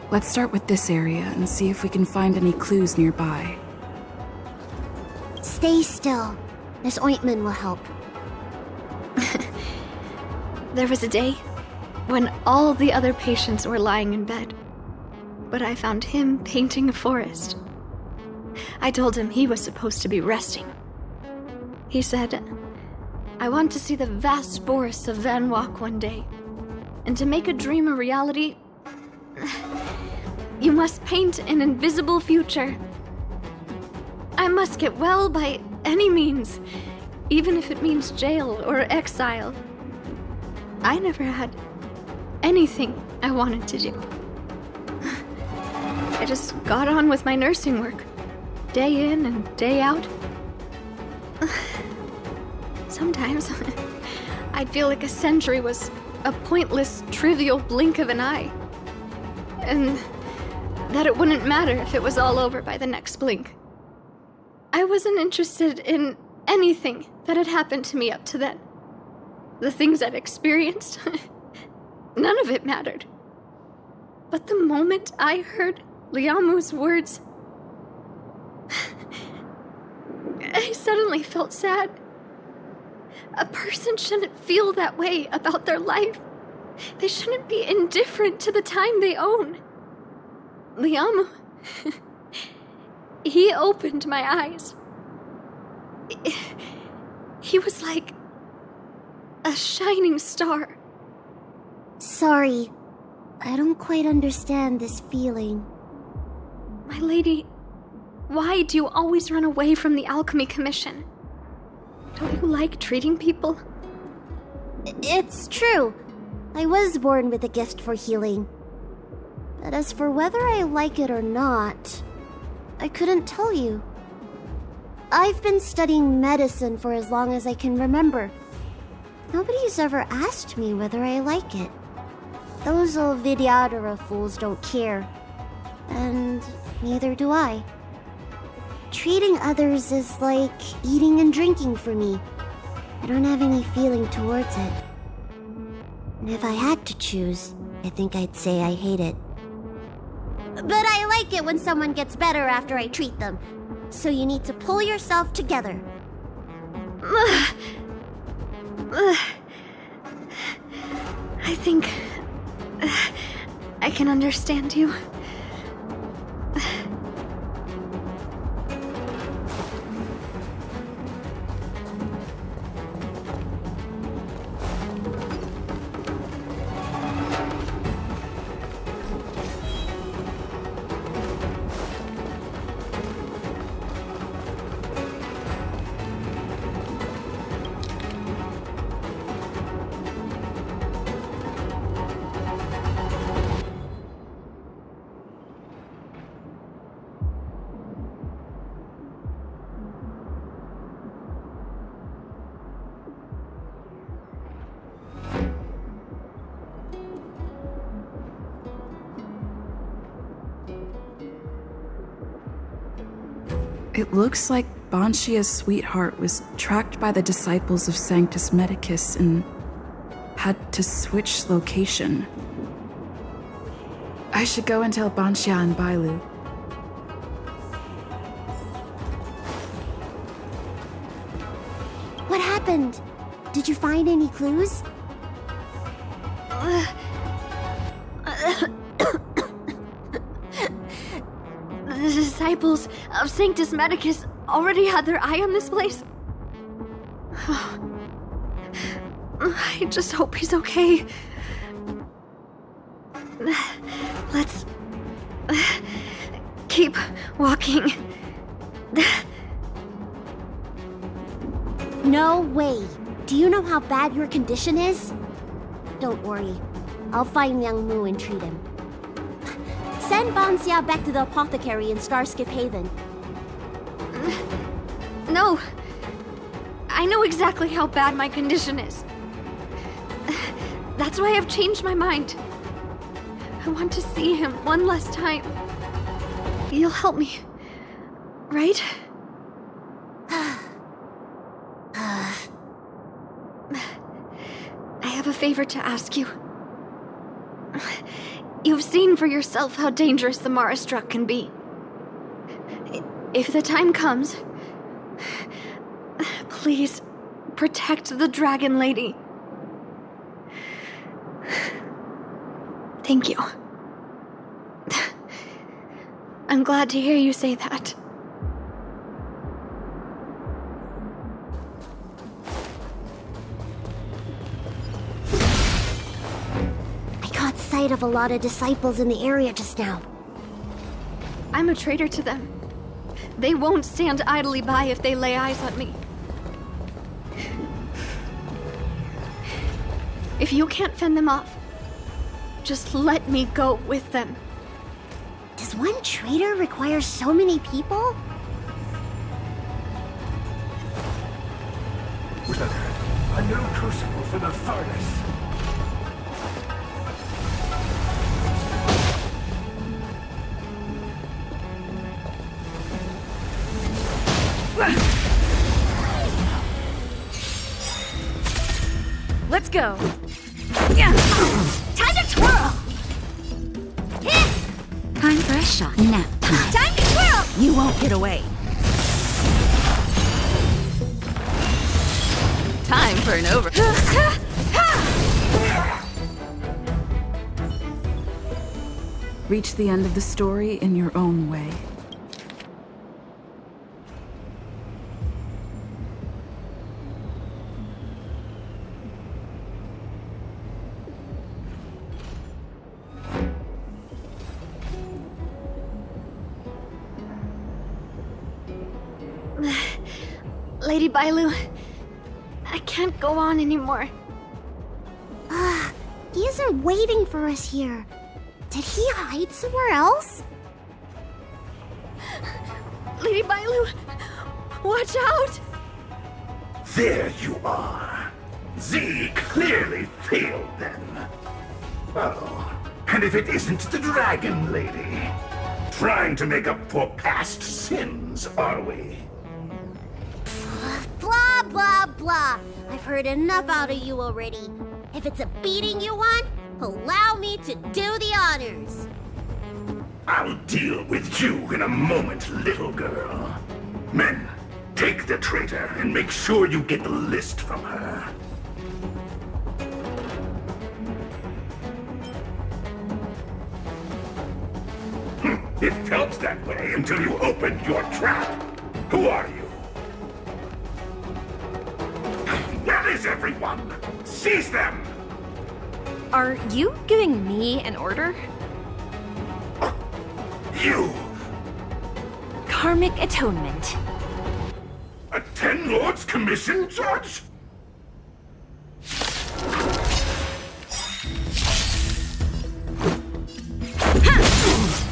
Let's start with this area and see if we can find any clues nearby. Stay still. This ointment will help. There was a day when all the other patients were lying in bed. But I found him painting a forest. I told him he was supposed to be resting. He said, I want to see the vast forests of Van Wok one day. And to make a dream a reality, you must paint an invisible future. I must get well by any means, even if it means jail or exile. I never had anything I wanted to do. I just got on with my nursing work, day in and day out. Sometimes I'd feel like a century was a pointless, trivial blink of an eye. And that it wouldn't matter if it was all over by the next blink. I wasn't interested in anything that had happened to me up to then. The things I'd experienced, none of it mattered. But the moment I heard Liangmu's words, I suddenly felt sad. A person shouldn't feel that way about their life. They shouldn't be indifferent to the time they own. Liangmu, he opened my eyes. He was like a shining star. Sorry, I don't quite understand this feeling. My lady, why do you always run away from the Alchemy Commission? Don't you like treating people? It's true. I was born with a gift for healing. But as for whether I like it or not, I couldn't tell you. I've been studying medicine for as long as I can remember. Nobody's ever asked me whether I like it. Those old Vidyadhara fools don't care. And neither do I. Treating others is like eating and drinking for me. I don't have any feeling towards it. And if I had to choose, I think I'd say I hate it. But I like it when someone gets better after I treat them. So you need to pull yourself together. I think I can understand you. It looks like Banxia's sweetheart was tracked by the Disciples of Sanctus Medicus and had to switch location. I should go and tell Banxia and Bailu. What happened? Did you find any clues? The Disciples of Sanctus Medicus already had their eye on this place. I just hope he's okay. Let's keep walking. No way. Do you know how bad your condition is? Don't worry. I'll find Liangmu and treat him. Send Banxia back to the apothecary in Starskip Haven. No. I know exactly how bad my condition is. That's why I've changed my mind. I want to see him one last time. You'll help me, right? I have a favor to ask you. You've seen for yourself how dangerous the Mara Struck can be. If the time comes, please protect the Dragon Lady. Thank you. I'm glad to hear you say that. I caught sight of a lot of disciples in the area just now. I'm a traitor to them. They won't stand idly by if they lay eyes on me. If you can't fend them off, just let me go with them. Does one traitor require so many people? A new crucible for the furnace. Let's go! Time to twirl! Time for a shot. Nap time. Time to twirl! You won't get away. Time for an over. Reach the end of the story in your own way. Lady Bailu, I can't go on anymore. He isn't waiting for us here. Did he hide somewhere else? Lady Bailu, watch out! There you are. Z clearly failed them. Oh, and if it isn't the Dragon Lady, trying to make up for past sins, are we? Blah, blah, blah. I've heard enough out of you already. If it's a beating you want, allow me to do the honors. I'll deal with you in a moment, little girl. Men, take the traitor and make sure you get the list from her. It felt that way until you opened your trap. Who are you? Where is everyone? Seize them! Are you giving me an order? You! Karmic atonement. A Ten Lords Commission judge?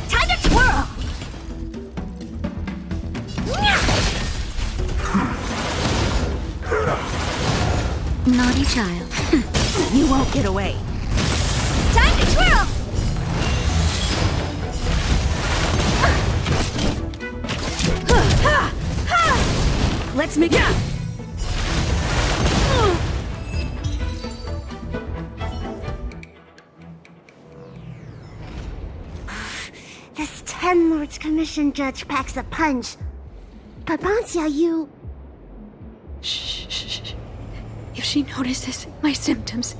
Time to twirl! Naughty child. You won't get away. Time to twirl! Let's make it. This Ten Lords Commission judge packs a punch. But Banxia, you... Shh. If she notices my symptoms,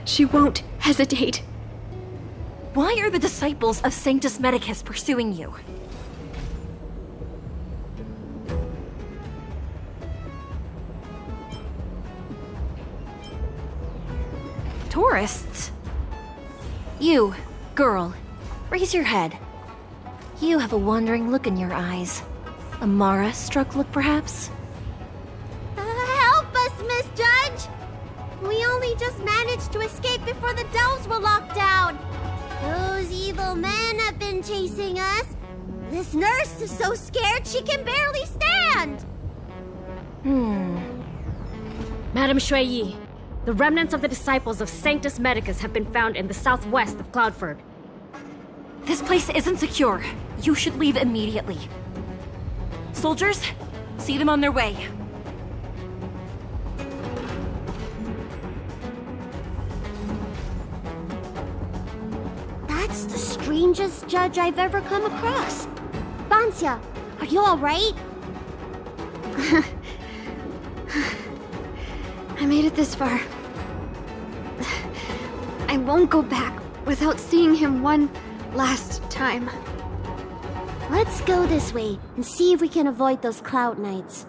she won't hesitate. Why are the Disciples of Sanctus Medicus pursuing you? Tourists? You, girl, raise your head. You have a wandering look in your eyes. A Mara-struck look, perhaps? Help us, Miss Judge! We only just managed to escape before the delves were locked down. Those evil men have been chasing us. This nurse is so scared she can barely stand. Madame Shui, the remnants of the Disciples of Sanctus Medicus have been found in the southwest of Cloudford. This place isn't secure. You should leave immediately. Soldiers, see them on their way. That's the strangest judge I've ever come across. Banxia, are you alright? I made it this far. I won't go back without seeing him one last time. Let's go this way and see if we can avoid those cloud knights.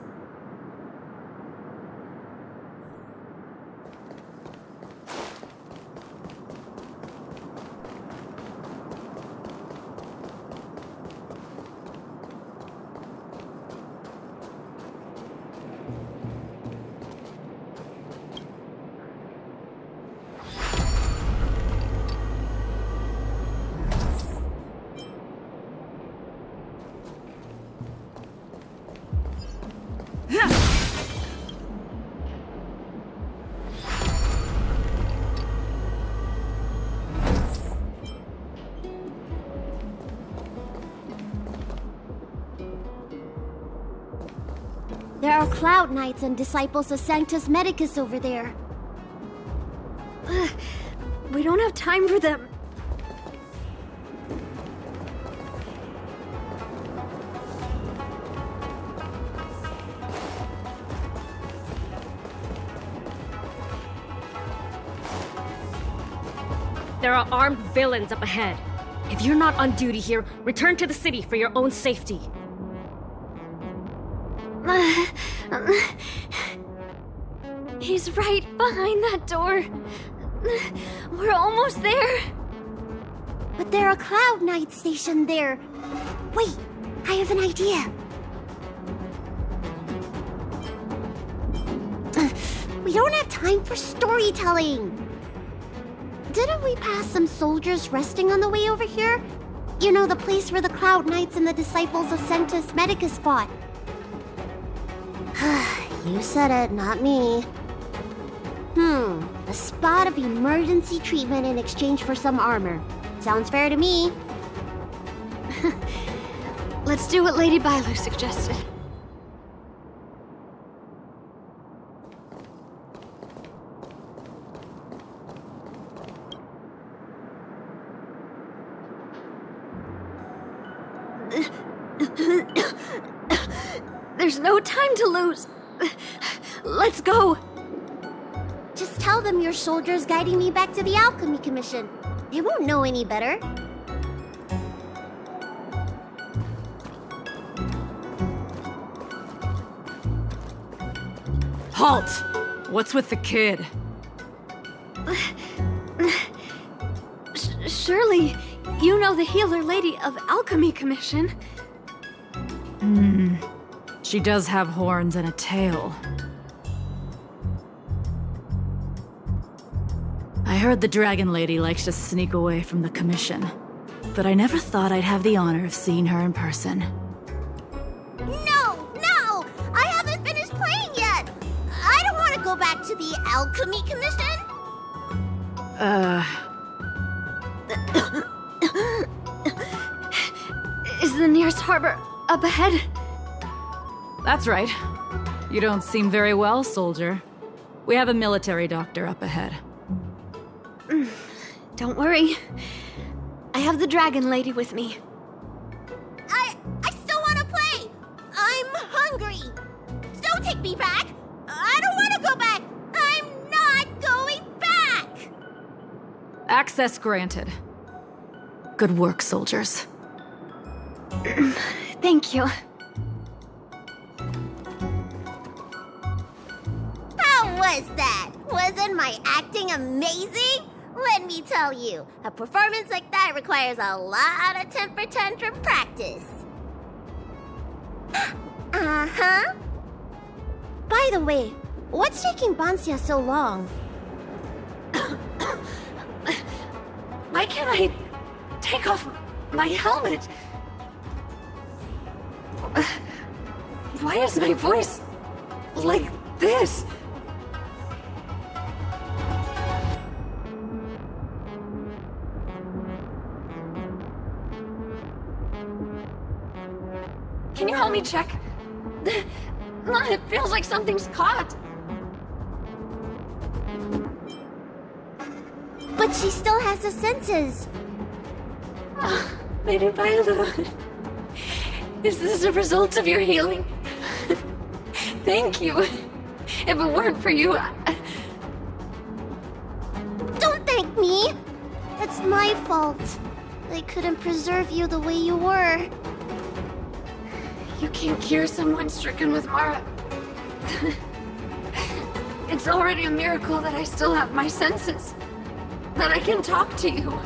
There are Cloud Knights and Disciples of Sanctus Medicus over there. We don't have time for them. There are armed villains up ahead. If you're not on duty here, return to the city for your own safety. He's right behind that door. We're almost there. But there are Cloud Knights stationed there. Wait, I have an idea. We don't have time for storytelling. Didn't we pass some soldiers resting on the way over here? You know, the place where the Cloud Knights and the Disciples of Sanctus Medicus fought. You said it, not me. A spot of emergency treatment in exchange for some armor. Sounds fair to me. Let's do what Lady Bailu suggested. There's no time to lose. Let's go. Just tell them your soldiers guiding me back to the Alchemy Commission. They won't know any better. Halt! What's with the kid? Surely, you know the healer lady of Alchemy Commission. She does have horns and a tail. I heard the Dragon Lady likes to sneak away from the Commission, but I never thought I'd have the honor of seeing her in person. No! I haven't finished playing yet! I don't want to go back to the Alchemy Commission! Is the nearest harbor up ahead? That's right. You don't seem very well, soldier. We have a military doctor up ahead. Don't worry. I have the Dragon Lady with me. I still want to play! I'm hungry! Don't take me back! I don't want to go back! I'm not going back! Access granted. Good work, soldiers. Thank you. How was that? Wasn't my acting amazing? Let me tell you, a performance like that requires a lot of temper tantrum practice. Uh-huh. By the way, what's taking Banxia so long? Why can't I take off my helmet? Why is my voice like this? Can you help me check? It feels like something's caught. But she still has the senses. Lady Bailu, is this a result of your healing? Thank you. If it weren't for you, Don't thank me. It's my fault. I couldn't preserve you the way you were. You can't cure someone stricken with Mara. It's already a miracle that I still have my senses. That I can talk to you.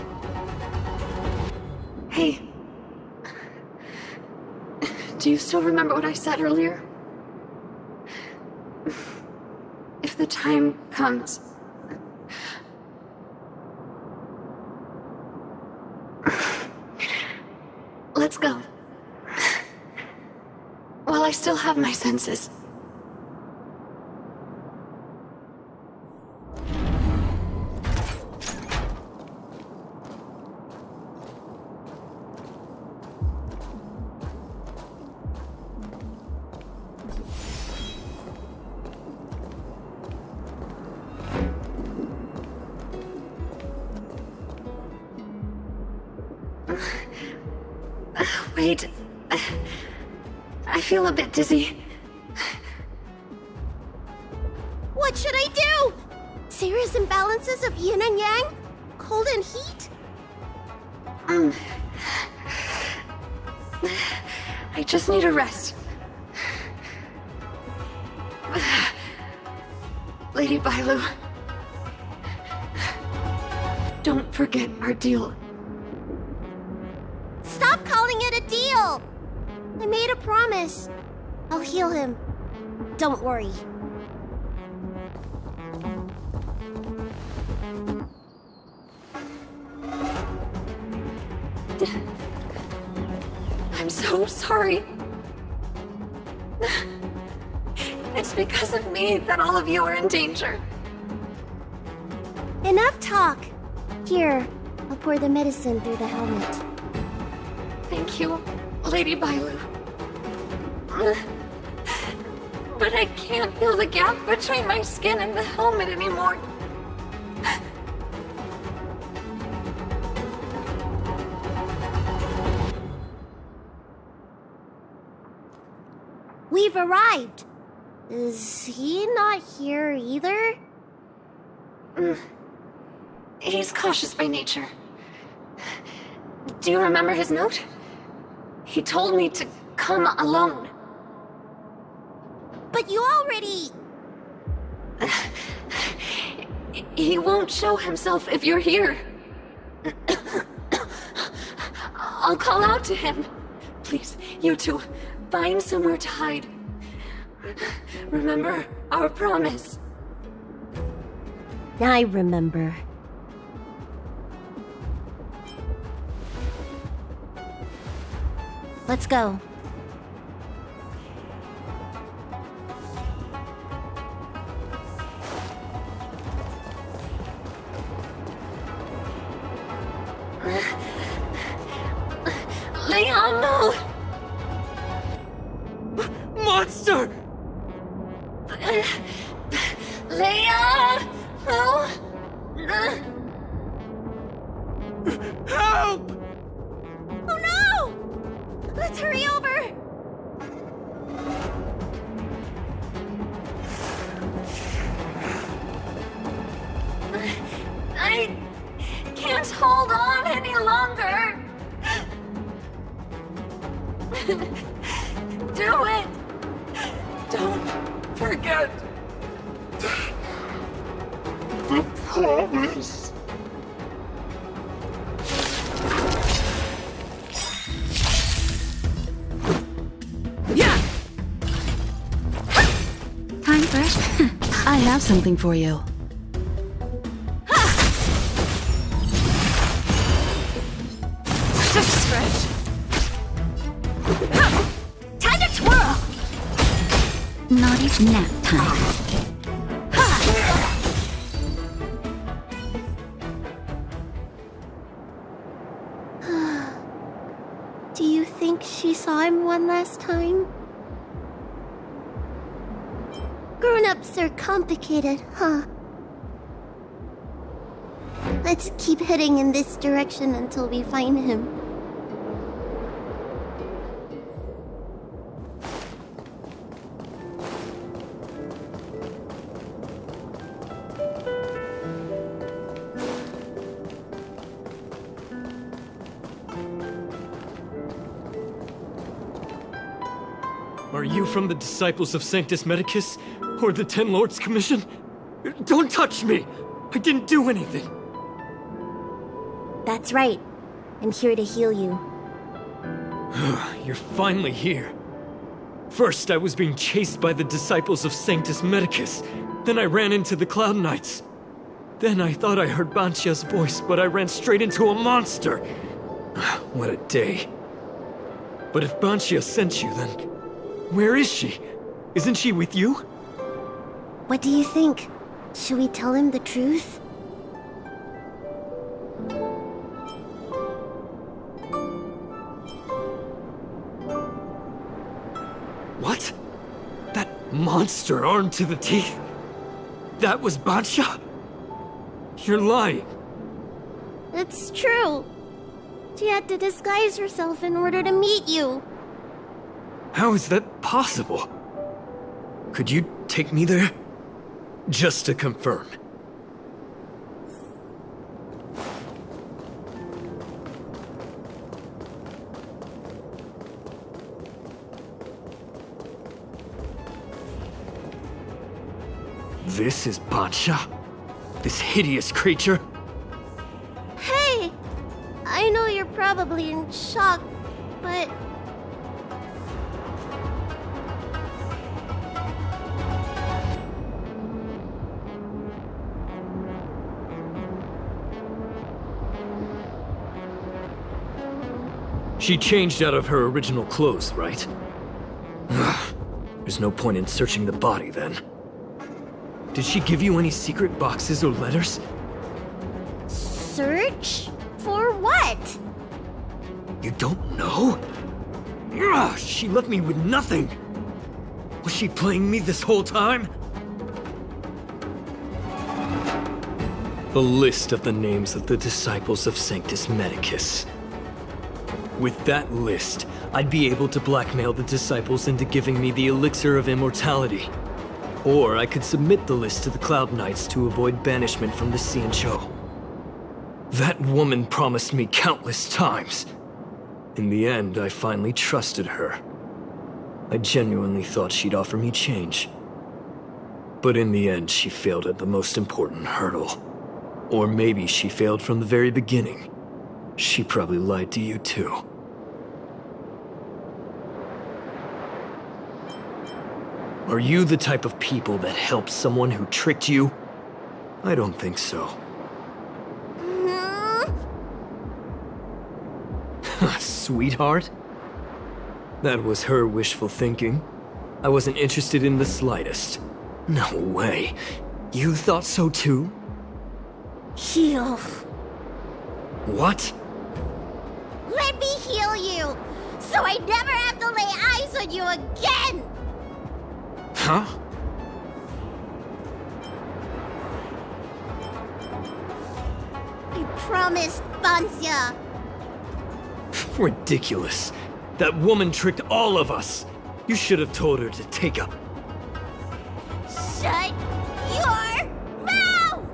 Hey. Do you still remember what I said earlier? If the time comes... Let's go. While I still have my senses. Wait. I feel a bit dizzy. What should I do? Serious imbalances of yin and yang? Cold and heat? I just need a rest. Lady Bailu, don't forget our deal. Stop calling it a deal! I made a promise. I'll heal him. Don't worry. I'm so sorry. It's because of me that all of you are in danger. Enough talk. Here, I'll pour the medicine through the helmet. Thank you, Lady Bailu. But I can't feel the gap between my skin and the helmet anymore. We've arrived. Is he not here either? He's cautious by nature. Do you remember his note? He told me to come alone. But you already... He won't show himself if you're here. I'll call out to him. Please, you two, find somewhere to hide. Remember our promise. I remember. Let's go. Liangmu! Monster! Liangmu! Help! Oh no! Let's hurry over! I can't hold on any longer. Do it! Don't forget the promise. Yeah! Time fresh? I have something for you. Just stretch. Time to twirl! Naughty nap time. Do you think she saw him one last time? Grown-ups are complicated, huh? Let's keep heading in this direction until we find him. Are you from the Disciples of Sanctus Medicus? Or the Ten Lords Commission? Don't touch me! I didn't do anything! That's right. I'm here to heal you. You're finally here. First, I was being chased by the Disciples of Sanctus Medicus. Then I ran into the Cloud Knights. Then I thought I heard Banxia's voice, but I ran straight into a monster. What a day. But if Banxia sent you, then where is she? Isn't she with you? What do you think? Should we tell him the truth? What? That monster armed to the teeth? That was Banxia? You're lying. It's true. She had to disguise herself in order to meet you. How is that possible? Could you take me there? Just to confirm. This is Banxia? This hideous creature? Hey! I know you're probably in shock, but... She changed out of her original clothes, right? There's no point in searching the body, then. Did she give you any secret boxes or letters? Search? For what? You don't know? She left me with nothing! Was she playing me this whole time? A list of the names of the Disciples of Sanctus Medicus. With that list, I'd be able to blackmail the Disciples into giving me the Elixir of Immortality. Or I could submit the list to the Cloud Knights to avoid banishment from the Xianzhou. That woman promised me countless times. In the end, I finally trusted her. I genuinely thought she'd offer me change. But in the end, she failed at the most important hurdle. Or maybe she failed from the very beginning. She probably lied to you too. Are you the type of people that help someone who tricked you? I don't think so. Sweetheart? That was her wishful thinking. I wasn't interested in the slightest. No way. You thought so too? Heal. What? Let me heal you, so I never have to lay eyes on you again! Huh? I promised, Banxia. Ridiculous. That woman tricked all of us. You should have told her to take up. Shut your mouth!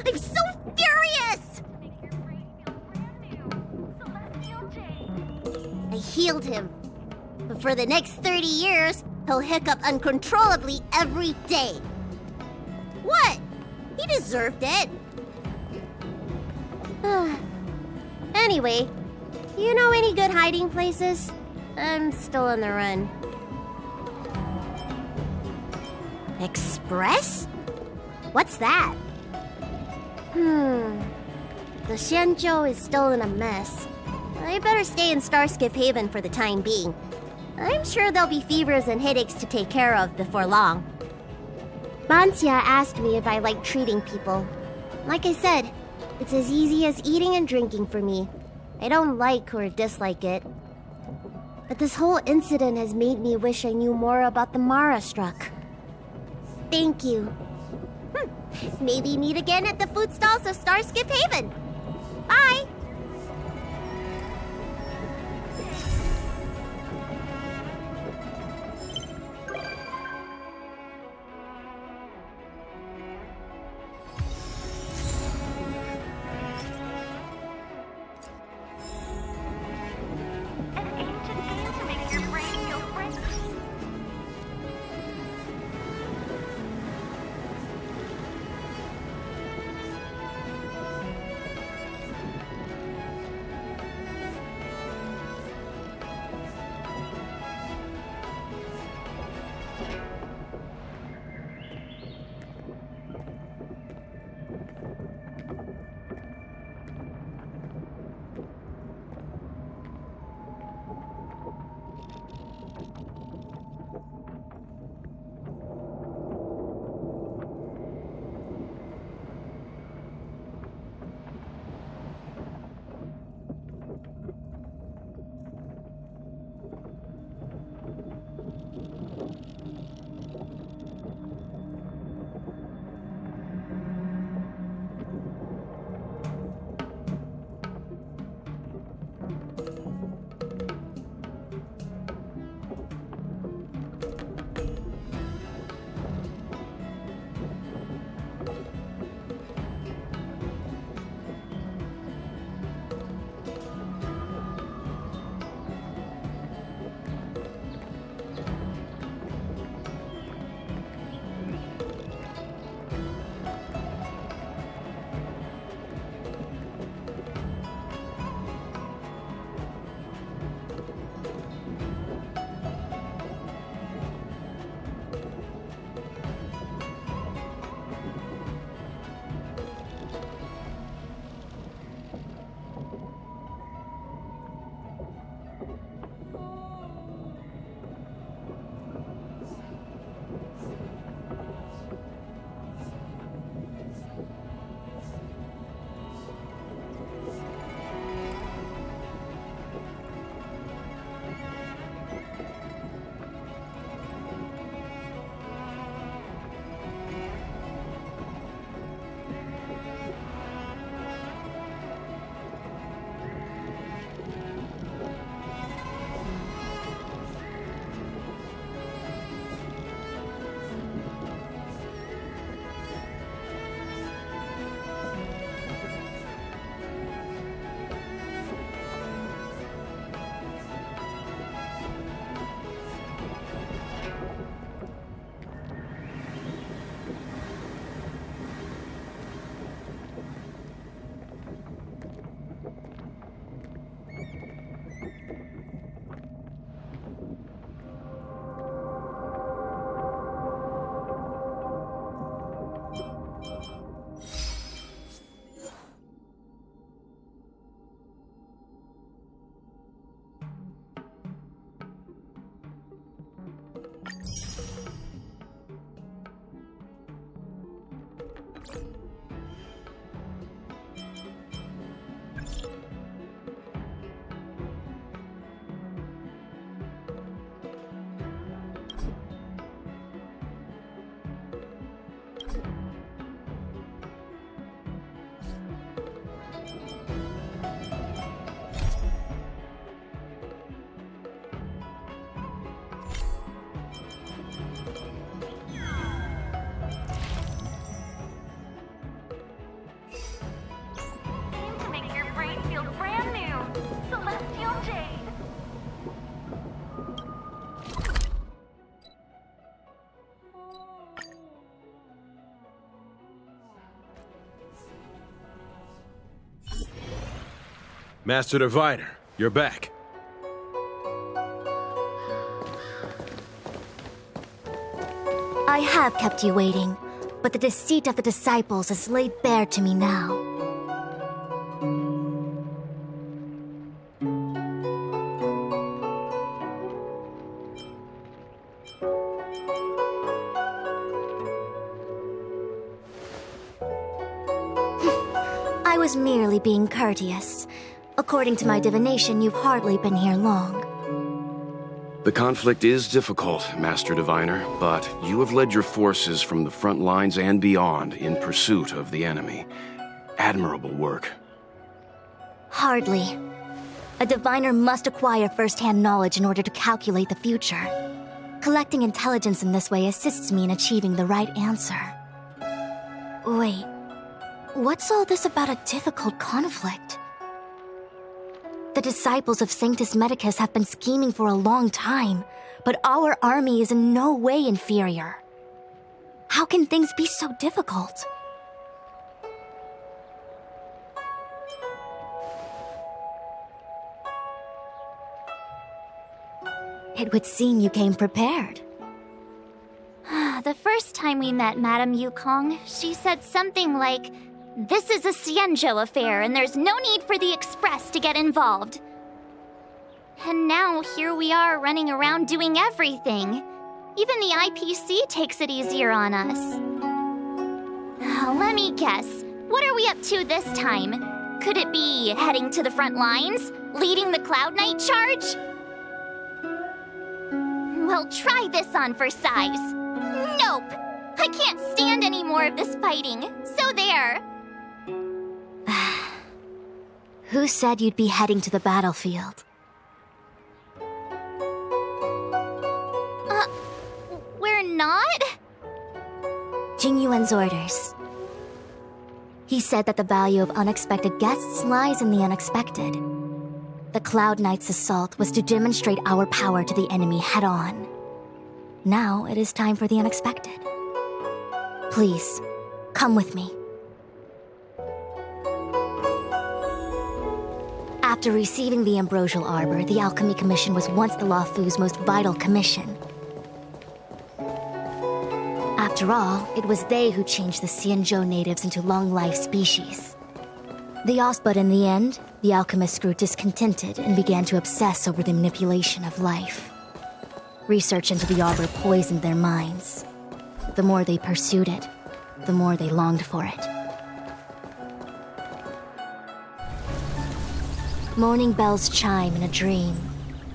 I'm so furious! I healed him. But for the next 30 years, he'll hiccup uncontrollably every day. What? He deserved it. Anyway, you know any good hiding places? I'm still on the run. Express? What's that? The Xianzhou is still in a mess. I better stay in Starskiff Haven for the time being. I'm sure there'll be fevers and headaches to take care of before long. Banxia asked me if I like treating people. Like I said, it's as easy as eating and drinking for me. I don't like or dislike it. But this whole incident has made me wish I knew more about the Mara struck. Thank you. Maybe meet again at the food stalls of Starskiff Haven. Bye! Master Diviner, you're back. I have kept you waiting, but the deceit of the disciples is laid bare to me now. I was merely being courteous. According to my divination, you've hardly been here long. The conflict is difficult, Master Diviner, but you have led your forces from the front lines and beyond in pursuit of the enemy. Admirable work. Hardly. A diviner must acquire first-hand knowledge in order to calculate the future. Collecting intelligence in this way assists me in achieving the right answer. Wait, what's all this about a difficult conflict? The Disciples of Sanctus Medicus have been scheming for a long time, but our army is in no way inferior. How can things be so difficult? It would seem you came prepared. The first time we met Madame Yukong, she said something like, "This is a Xianzhou affair, and there's no need for the Express to get involved." And now here we are running around doing everything. Even the IPC takes it easier on us. Let me guess, what are we up to this time? Could it be heading to the front lines? Leading the Cloud Knight charge? Well, try this on for size. Nope! I can't stand any more of this fighting, so there! Who said you'd be heading to the battlefield? We're not? Tingyuan's orders. He said that the value of unexpected guests lies in the unexpected. The Cloud Knight's assault was to demonstrate our power to the enemy head-on. Now it is time for the unexpected. Please, come with me. After receiving the Ambrosial Arbor, the Alchemy Commission was once the Luofu's most vital commission. After all, it was they who changed the Xianzhou natives into long-life species. But in the end, the alchemists grew discontented and began to obsess over the manipulation of life. Research into the Arbor poisoned their minds. The more they pursued it, the more they longed for it. Morning bells chime in a dream.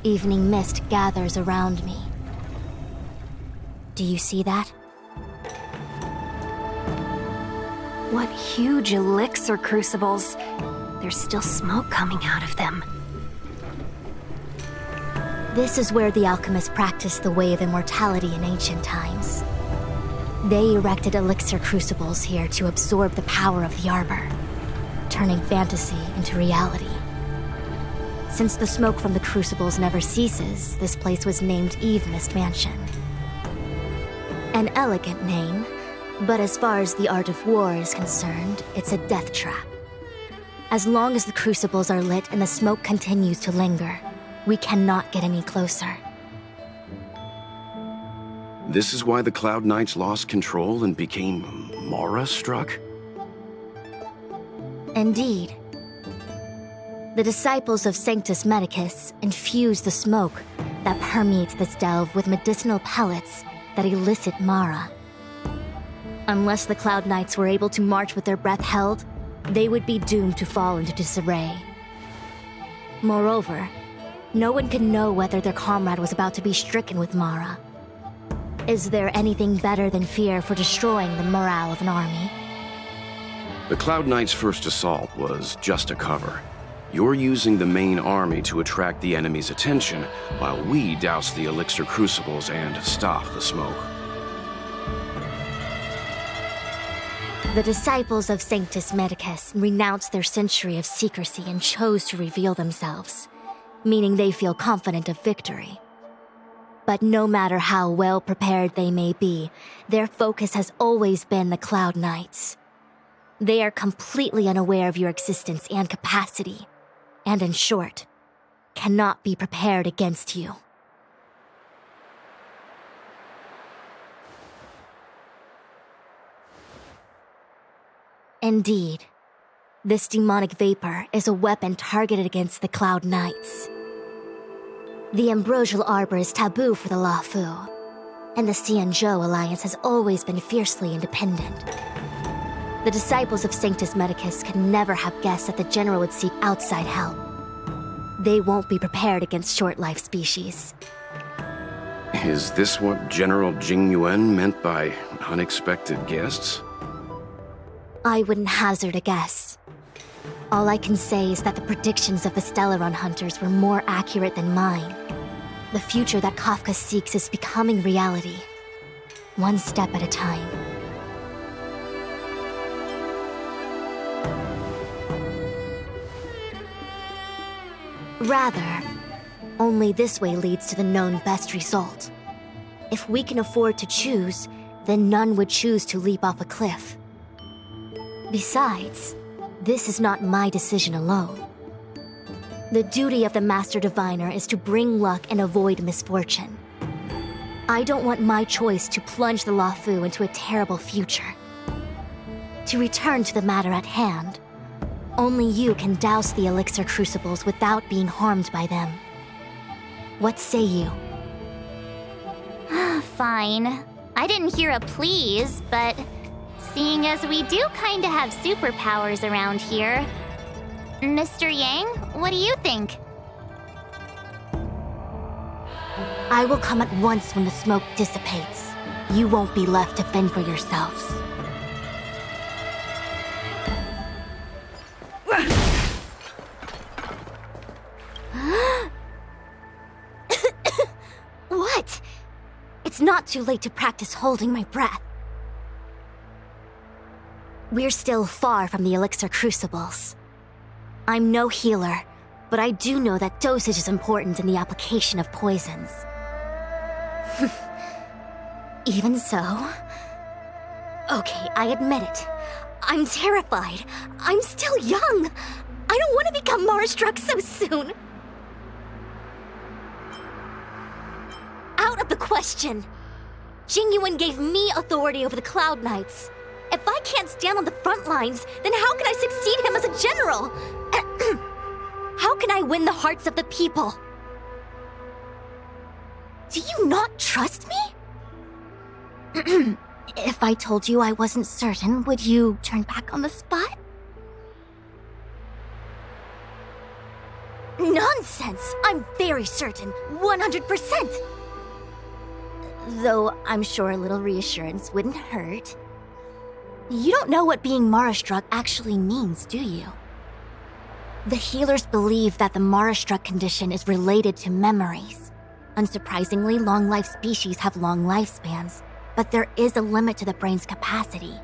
Evening mist gathers around me. Do you see that? What huge elixir crucibles. There's still smoke coming out of them. This is where the alchemists practiced the way of immortality in ancient times. They erected elixir crucibles here to absorb the power of the Arbor, turning fantasy into reality. Since the smoke from the crucibles never ceases, this place was named Eve Mist Mansion. An elegant name, but as far as the art of war is concerned, it's a death trap. As long as the crucibles are lit and the smoke continues to linger, we cannot get any closer. This is why the Cloud Knights lost control and became Mara-struck? Indeed. The Disciples of Sanctus Medicus infuse the smoke that permeates this delve with medicinal pellets that elicit Mara. Unless the Cloud Knights were able to march with their breath held, they would be doomed to fall into disarray. Moreover, no one could know whether their comrade was about to be stricken with Mara. Is there anything better than fear for destroying the morale of an army? The Cloud Knights' first assault was just a cover. You're using the main army to attract the enemy's attention, while we douse the elixir crucibles and stop the smoke. The Disciples of Sanctus Medicus renounced their century of secrecy and chose to reveal themselves, meaning they feel confident of victory. But no matter how well prepared they may be, their focus has always been the Cloud Knights. They are completely unaware of your existence and capacity, and in short, cannot be prepared against you. Indeed, this demonic vapor is a weapon targeted against the Cloud Knights. The Ambrosial Arbor is taboo for the Luofu, and the Xianzhou alliance has always been fiercely independent. The Disciples of Sanctus Medicus could never have guessed that the General would seek outside help. They won't be prepared against short-life species. Is this what General Jingyuan meant by unexpected guests? I wouldn't hazard a guess. All I can say is that the predictions of the Stellaron hunters were more accurate than mine. The future that Kafka seeks is becoming reality, one step at a time. Rather, only this way leads to the known best result. If we can afford to choose, then none would choose to leap off a cliff. Besides, this is not my decision alone. The duty of the Master Diviner is to bring luck and avoid misfortune. I don't want my choice to plunge the Luofu into a terrible future. To return to the matter at hand, only you can douse the elixir crucibles without being harmed by them. What say you? Fine. I didn't hear a please, but seeing as we do kinda have superpowers around here, Mr. Yang, what do you think? I will come at once when the smoke dissipates. You won't be left to fend for yourselves. What? It's not too late to practice holding my breath. We're still far from the elixir crucibles. I'm no healer, but I do know that dosage is important in the application of poisons. Even so... Okay, I admit it. I'm terrified. I'm still young. I don't want to become Mara-struck so soon. Out of the question. Jingyuan gave me authority over the Cloud Knights. If I can't stand on the front lines, then how can I succeed him as a general? How can I win the hearts of the people? Do you not trust me? If I told you I wasn't certain, would you turn back on the spot? Nonsense! I'm very certain, 100%! Though I'm sure a little reassurance wouldn't hurt. You don't know what being Mara-struck actually means, do you? The healers believe that the Mara-struck condition is related to memories. Unsurprisingly, long-life species have long lifespans, but there is a limit to the brain's capacity.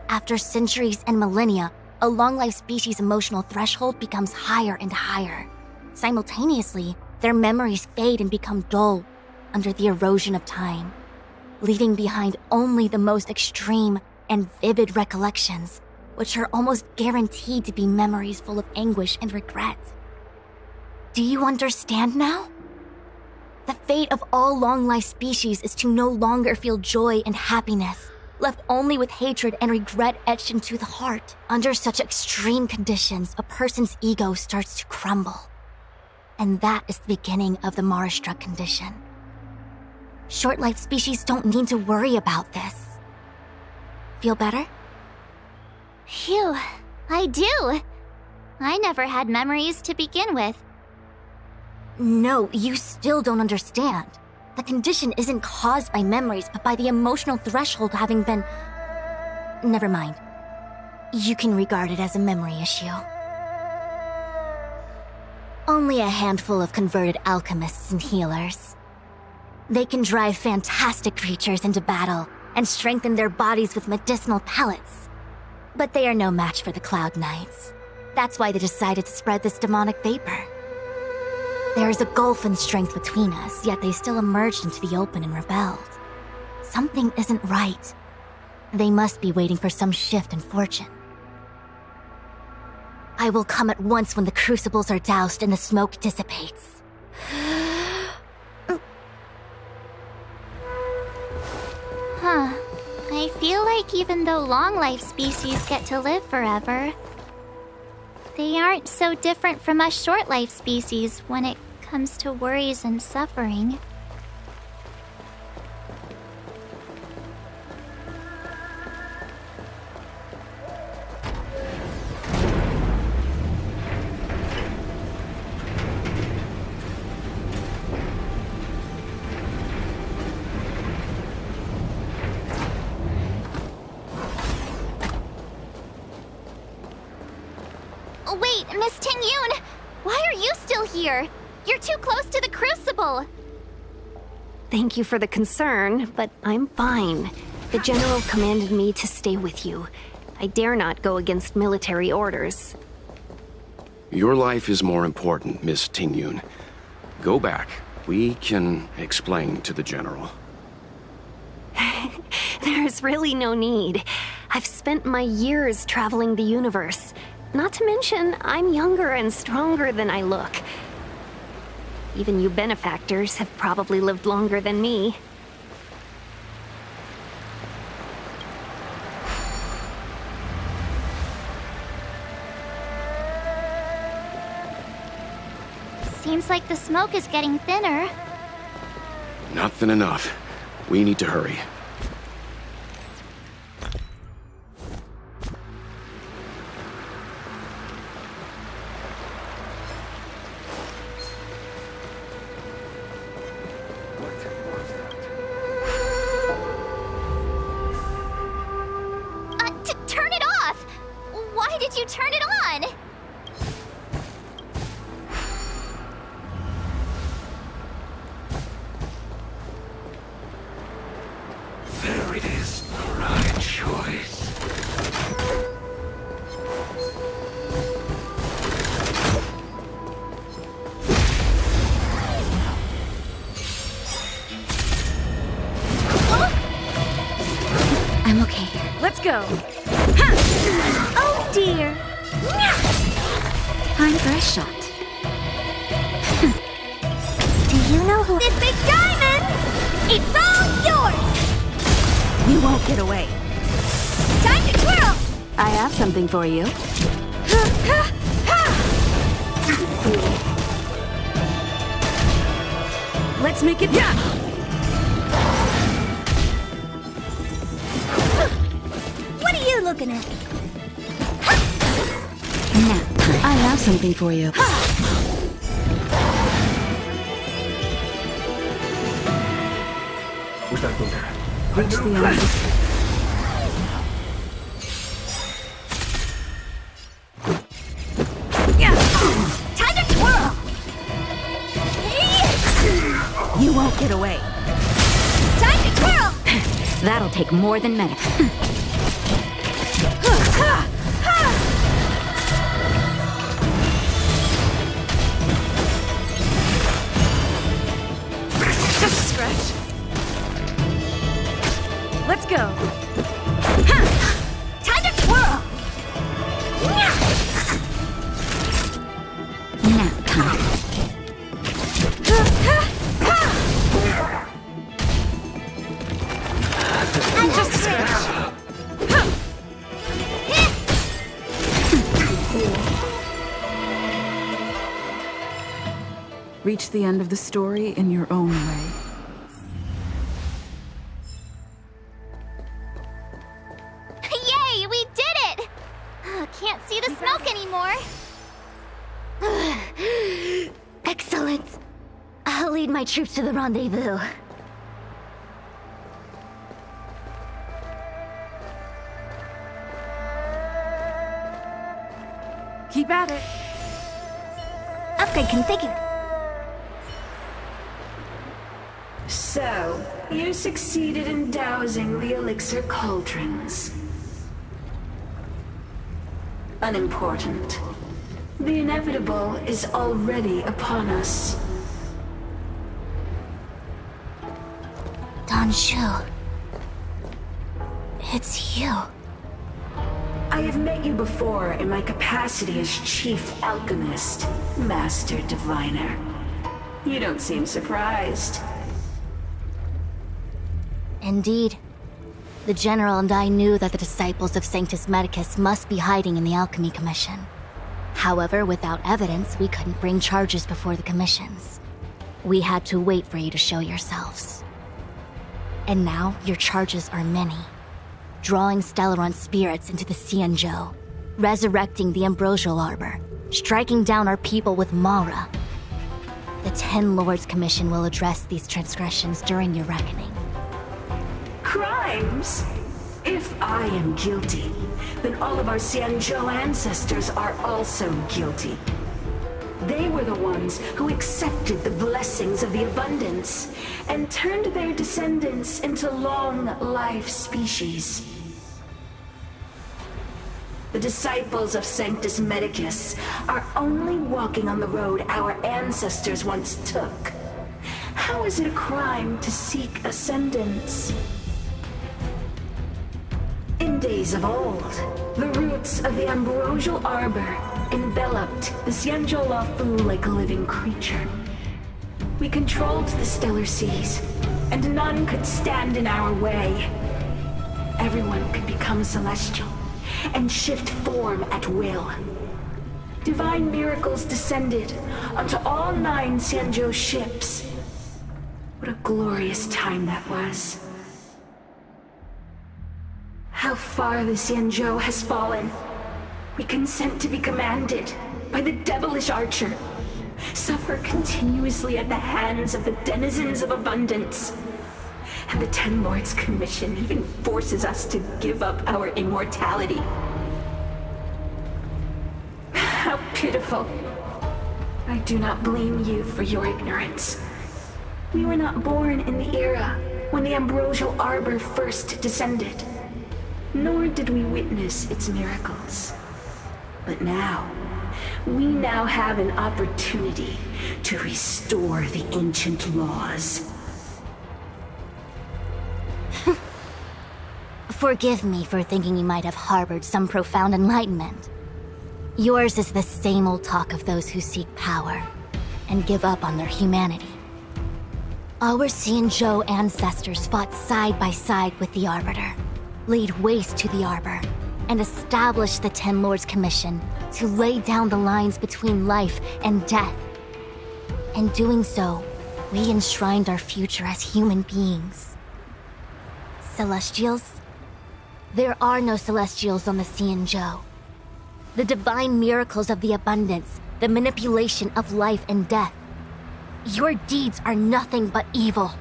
After centuries and millennia, a long-life species' emotional threshold becomes higher and higher. Simultaneously, their memories fade and become dull under the erosion of time, leaving behind only the most extreme and vivid recollections, which are almost guaranteed to be memories full of anguish and regret. Do you understand now? The fate of all long-life species is to no longer feel joy and happiness, left only with hatred and regret etched into the heart. Under such extreme conditions, a person's ego starts to crumble. And that is the beginning of the Mara-struck condition. Short-life species don't need to worry about this. Feel better? Phew, I do. I never had memories to begin with. No, you still don't understand. The condition isn't caused by memories, but by the emotional threshold having been... Never mind. You can regard it as a memory issue. Only a handful of converted alchemists and healers. They can drive fantastic creatures into battle and strengthen their bodies with medicinal pellets. But they are no match for the Cloud Knights. That's why they decided to spread this demonic vapor. There is a gulf in strength between us, yet they still emerged into the open and rebelled. Something isn't right. They must be waiting for some shift in fortune. I will come at once when the crucibles are doused and the smoke dissipates. Huh. I feel like even though long-life species get to live forever, they aren't so different from us short-life species when it comes to worries and suffering. Wait, Miss Tingyun! Why are you still here? You're too close to the crucible! Thank you for the concern, but I'm fine. The General commanded me to stay with you. I dare not go against military orders. Your life is more important, Miss Tingyun. Go back. We can explain to the General. There's really no need. I've spent my years traveling the universe. Not to mention, I'm younger and stronger than I look. Even you benefactors have probably lived longer than me. Seems like the smoke is getting thinner. Not thin enough. We need to hurry. Turn it off! Why did you turn it on? There it is, the right choice. I'm okay. Let's go. Oh dear! Time for a shot. Do you know who this big diamond? It's all yours! You won't get away. Time to twirl! I have something for you. Let's make it... Yeah! What are you looking at? Now, I have something for you. Reach the end. Time to twirl! You won't get away. Time to twirl! That'll take more than medicine. Just a scratch. Let's go. Time to twirl! Nap time. Just a scratch. Reach the end of the story in your own way. can't see the smoke anymore. Excellent. I'll lead my troops to the rendezvous. Keep at it. Upgrade configured. So, you succeeded in dousing the elixir cauldrons. Unimportant. The inevitable is already upon us. Dan Shu. It's you. I have met you before in my capacity as Chief Alchemist, Master Diviner. You don't seem surprised. Indeed. The General and I knew that the Disciples of Sanctus Medicus must be hiding in the Alchemy Commission. However, without evidence, we couldn't bring charges before the commissions. We had to wait for you to show yourselves. And now, your charges are many. Drawing Stellaron spirits into the Xianzhou, resurrecting the Ambrosial Arbor, striking down our people with Mara. The Ten Lords Commission will address these transgressions during your reckoning. Crimes? If I am guilty, then all of our Xianzhou ancestors are also guilty. They were the ones who accepted the blessings of the abundance and turned their descendants into long-life species. The Disciples of Sanctus Medicus are only walking on the road our ancestors once took. How is it a crime to seek ascendance? In days of old, the roots of the Ambrosial Arbor enveloped the Xianzhou Lafu like a living creature. We controlled the stellar seas, and none could stand in our way. Everyone could become celestial and shift form at will. Divine miracles descended onto all 9 Xianzhou ships. What a glorious time that was. How far the Xianzhou has fallen. We consent to be commanded by the devilish archer. Suffer continuously at the hands of the denizens of abundance. And the Ten Lords Commission even forces us to give up our immortality. How pitiful. I do not blame you for your ignorance. We were not born in the era when the Ambrosial Arbor first descended. Nor did we witness its miracles. But now, we now have an opportunity to restore the ancient laws. Forgive me for thinking you might have harbored some profound enlightenment. Yours is the same old talk of those who seek power and give up on their humanity. Our Xianzhou ancestors fought side by side with the Arbiter, laid waste to the Arbor, and established the Ten Lords Commission to lay down the lines between life and death. In doing so, we enshrined our future as human beings. Celestials? There are no Celestials on the Xianzhou. The divine miracles of the abundance, the manipulation of life and death. Your deeds are nothing but evil.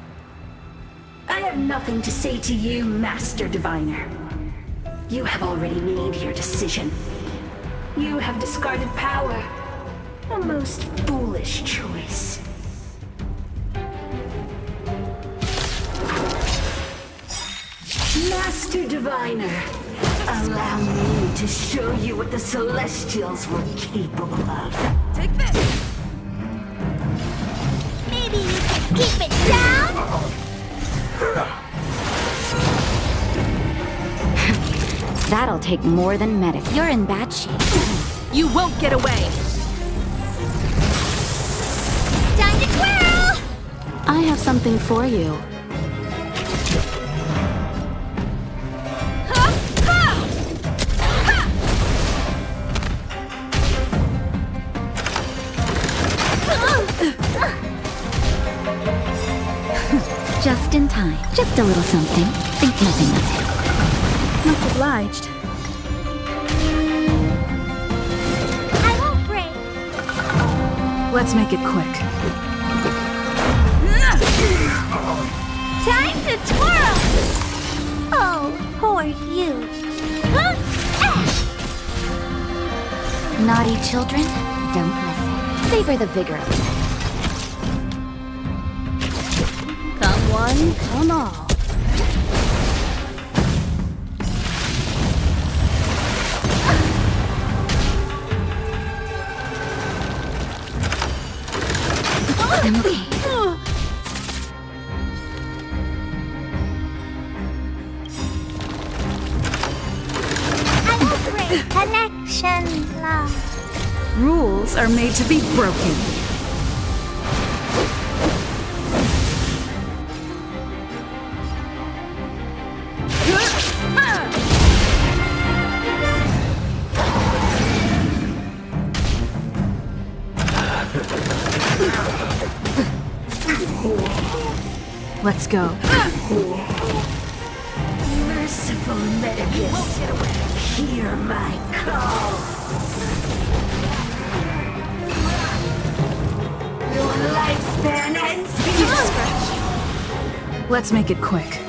I have nothing to say to you, Master Diviner. You have already made your decision. You have discarded power. A most foolish choice. Master Diviner, allow me to show you what the Celestials were capable of. Take this! Maybe you can keep it down? That'll take more than medicine. You're in bad shape. You won't get away! Time to twirl! I have something for you. Just in time. Just a little something. Think nothing of it. Much obliged. Let's make it quick. Time to twirl! Oh, poor you. Naughty children, don't listen. Savor the vigor of it. Come one, come all. I'm okay. Connection, love. Rules are made to be broken. Let's go. Merciful Medicus, hear my call. Your lifespan ends here. Let's make it quick.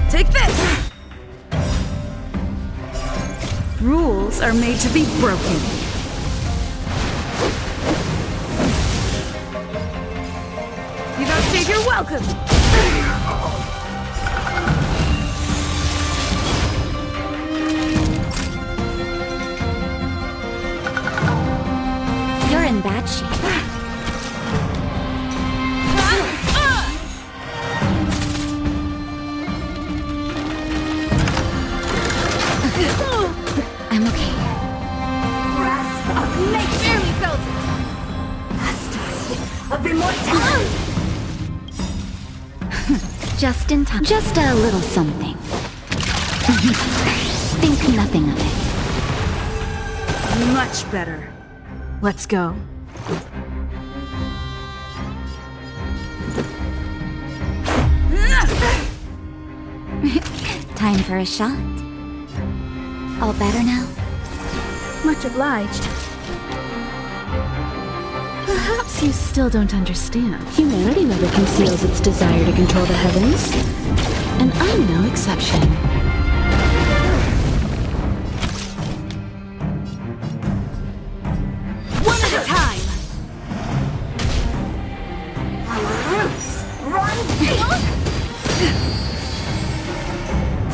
Take this! Rules are made to be broken. You don't save your welcome! You're in bad shape. I'm okay. Grasp of nature. Barely felt it. Mastery of immortality. Just in time. Just a little something. Think nothing of it. Much better. Let's go. Time for a shot. All better now? Much obliged. Perhaps you still don't understand. Humanity never conceals its desire to control the heavens. And I'm no exception. One at a time. Our roots run deep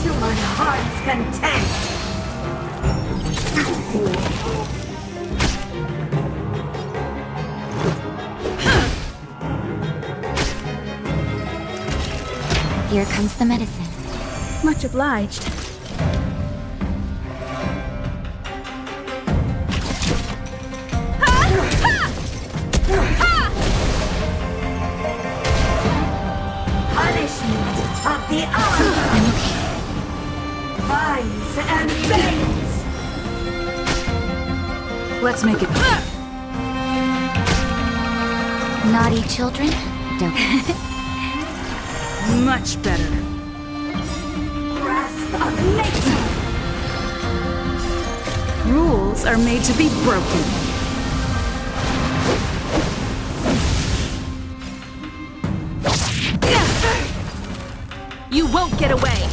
to our heart's content. Here comes the medicine. Much obliged. Punishment of the arm. Vines and veins. Let's make it. Naughty children, don't. Much better. Grasp of nature. Rules are made to be broken. You won't get away!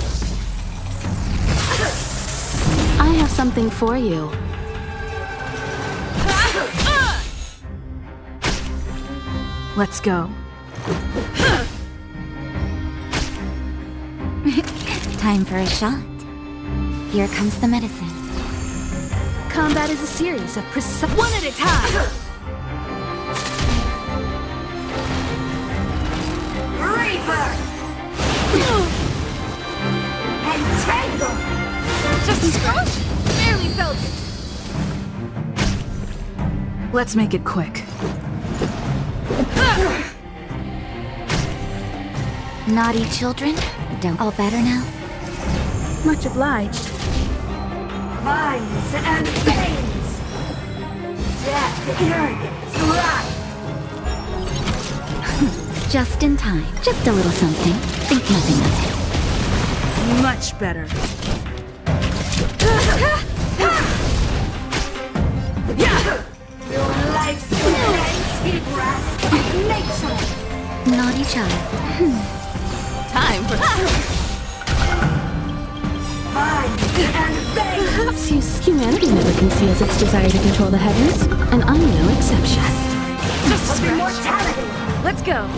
I have something for you. Let's go. Time for a shot. Here comes the medicine. Combat is a series of precise... One at a time! Reaper! Entangle! Just a scratch? Barely felt it. Let's make it quick. Naughty children, don't. All better now? Much obliged. Vines and veins! Death, arrogance, wrath! Just in time. Just a little something. Think nothing of it. Much better. Deep breath of nature. Naughty child. Time for... Perhaps humanity never conceals its desire to control the heavens, and I'm no exception. Just of immortality. Let's go.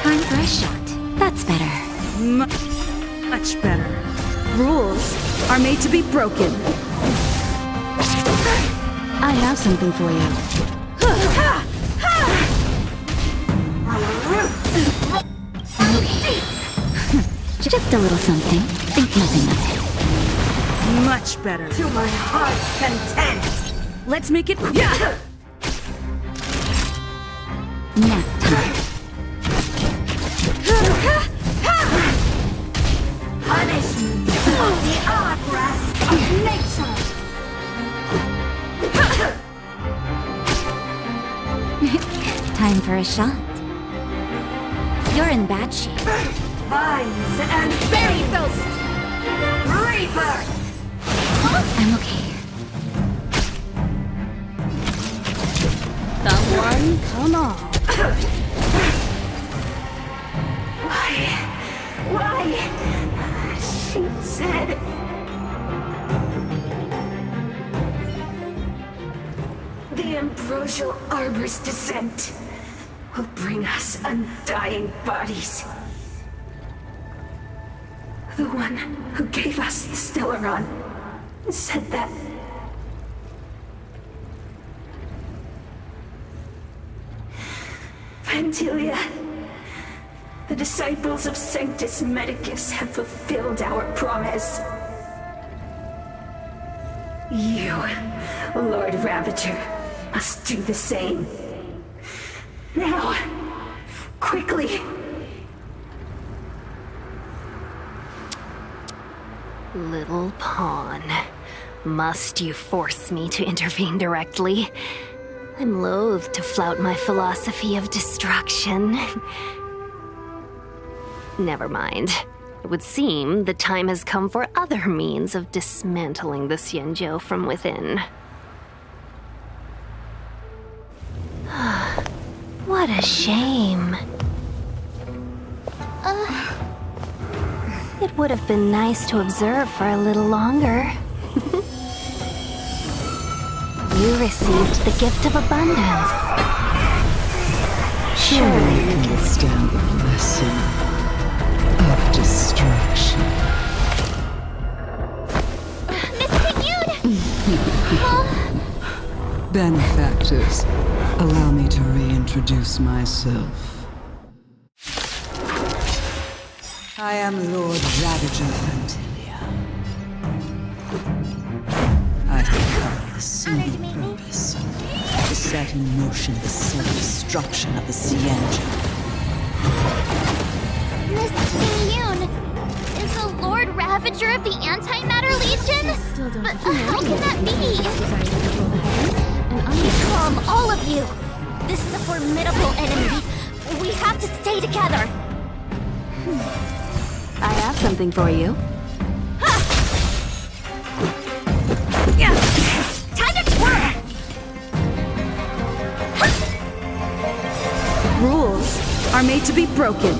Time for a shot. That's better. Much better. Rules are made to be broken. I have something for you. Just a little something. Think nothing of it. Much better. To my heart's content. Let's make it... Yeah! Nap time. Punishment of the Arbrest of nature. Time for a shot. You're in bad shape. Vines and berries. Rebirth. I'm okay. Someone, come on. Why? She said... The Ambrosial Arbor's descent will bring us undying bodies. The one who gave us the Stellaron said that. Phantylia, the Disciples of Sanctus Medicus have fulfilled our promise. You, Lord Ravager, must do the same. Now, quickly. Little pawn. Must you force me to intervene directly? I'm loath to flout my philosophy of destruction. Never mind. It would seem the time has come for other means of dismantling the Xianzhou from within. What a shame. It would have been nice to observe for a little longer. You received the gift of abundance. Surely you can withstand the blessing of destruction. Miss Tingyun! Benefactors, allow me to reintroduce myself. I am Lord Ravager Phantylia. I have come with a single purpose: to set in motion the self-destruction of the Xianzhou. Miss Tingyun! Is the Lord Ravager of the Antimatter Legion? But how can that be? Calm, all of you! This is a formidable enemy. We have to stay together. I have something for you. Time to twirl! Rules are made to be broken.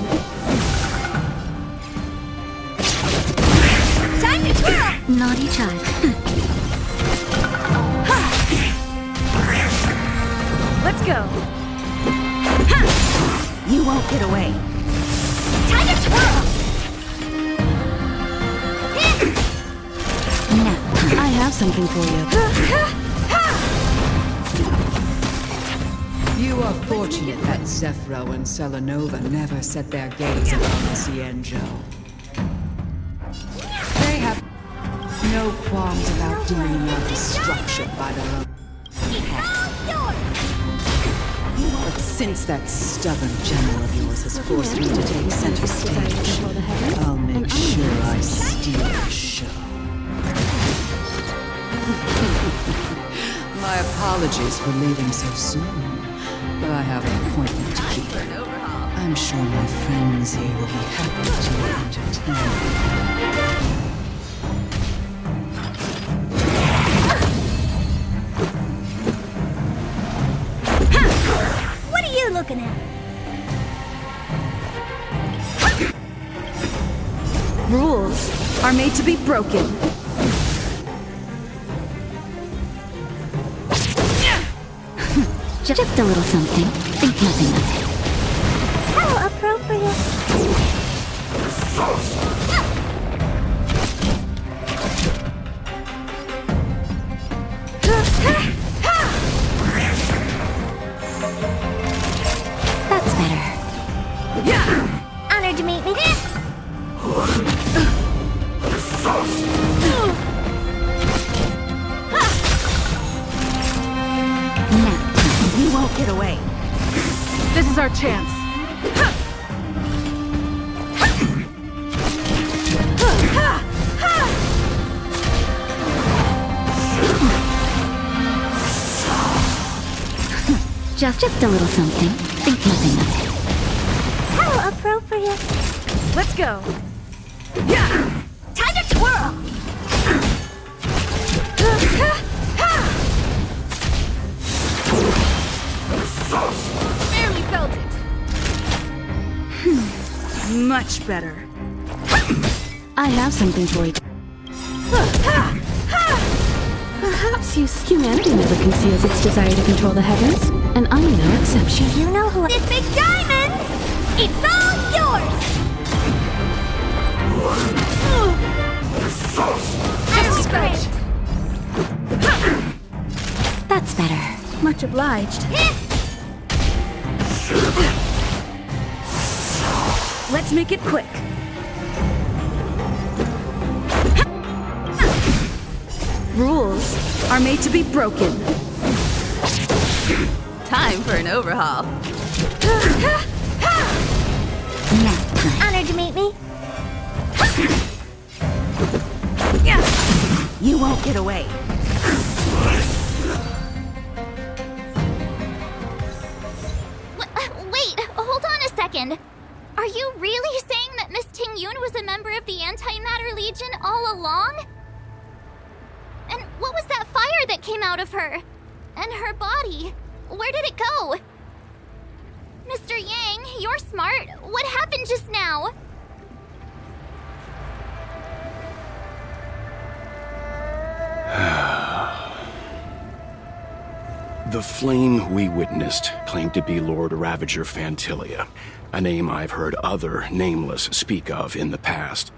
Time to twirl! Naughty child. Let's go. You won't get away. Time to twirl! I have something for you. You are fortunate that Zephyro and Selenova never set their gaze upon the Xianzhou. They have no qualms about doing your destruction by their own hand. But since that stubborn general of yours has forced me to take center stage, I'll make sure I steal the show. My apologies for leaving so soon, but I have an appointment to keep. I'm sure my friends here will be happy to entertain you. Rules are made to be broken. Just a little something. Think nothing of it. How appropriate. That's better. Honored to meet me. You won't get away. This is our chance. Just a little something. Think nothing of it. How appropriate. Let's go. Time to twirl. Barely felt it. Much better. I have something for you. Perhaps humanity never conceals its desire to control the heavens, and I'm no exception. You know who this big diamond? It's all yours. Just scratch. That's better. Much obliged. Let's make it quick. Rules are made to be broken. Time for an overhaul. Nap time. Honored to meet me. You won't get away. Wait, hold on a second. Are you really saying that Miss Tingyun was a member of the Antimatter Legion all along? And what was that fire that came out of her? And her body? Where did it go? Mr. Yang, you're smart. What happened just now? The flame we witnessed claimed to be Lord Ravager Phantylia, a name I've heard other nameless speak of in the past.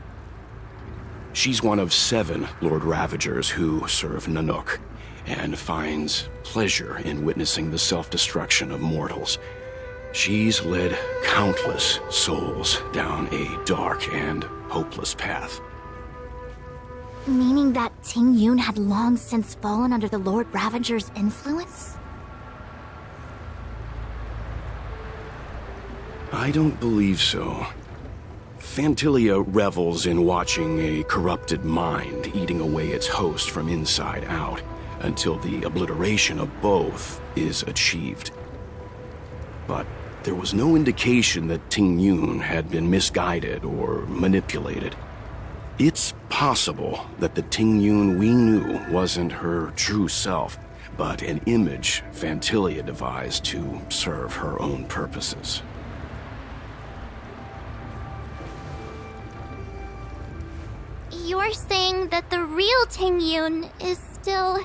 She's one of 7 Lord Ravagers who serve Nanook, and finds pleasure in witnessing the self-destruction of mortals. She's led countless souls down a dark and hopeless path. Meaning that Tingyun had long since fallen under the Lord Ravager's influence? I don't believe so. Phantylia revels in watching a corrupted mind eating away its host from inside out, until the obliteration of both is achieved. But there was no indication that Tingyun had been misguided or manipulated. It's possible that the Tingyun we knew wasn't her true self, but an image Phantylia devised to serve her own purposes. You're saying that the real Tingyun is still...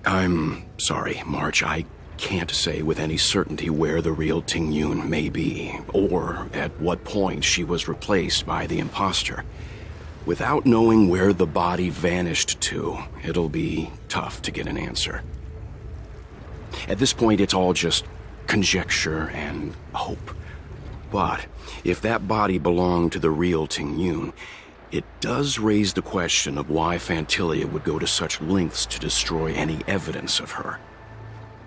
I'm sorry, March. I can't say with any certainty where the real Tingyun may be, or at what point she was replaced by the imposter. Without knowing where the body vanished to, it'll be tough to get an answer. At this point, it's all just conjecture and hope. But if that body belonged to the real Tingyun, it does raise the question of why Phantylia would go to such lengths to destroy any evidence of her.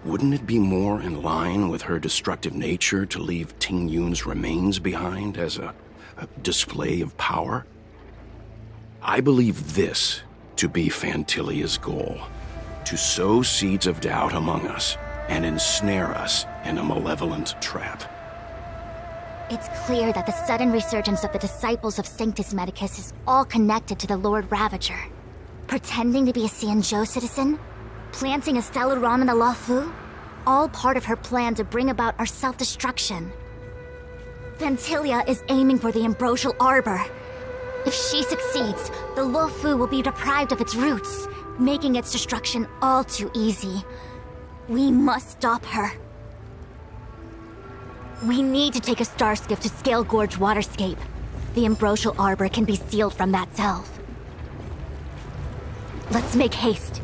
Wouldn't it be more in line with her destructive nature to leave Tingyun's remains behind as a display of power? I believe this to be Phantylia's goal: to sow seeds of doubt among us and ensnare us in a malevolent trap. It's clear that the sudden resurgence of the Disciples of Sanctus Medicus is all connected to the Lord Ravager. Pretending to be a Xianzhou citizen? Planting a Stellaron in the Luofu? All part of her plan to bring about our self-destruction. Phantylia is aiming for the Ambrosial Arbor. If she succeeds, the Luofu will be deprived of its roots, making its destruction all too easy. We must stop her. We need to take a star skiff to Scale Gorge Waterscape. The Ambrosial Arbor can be sealed from that delve. Let's make haste.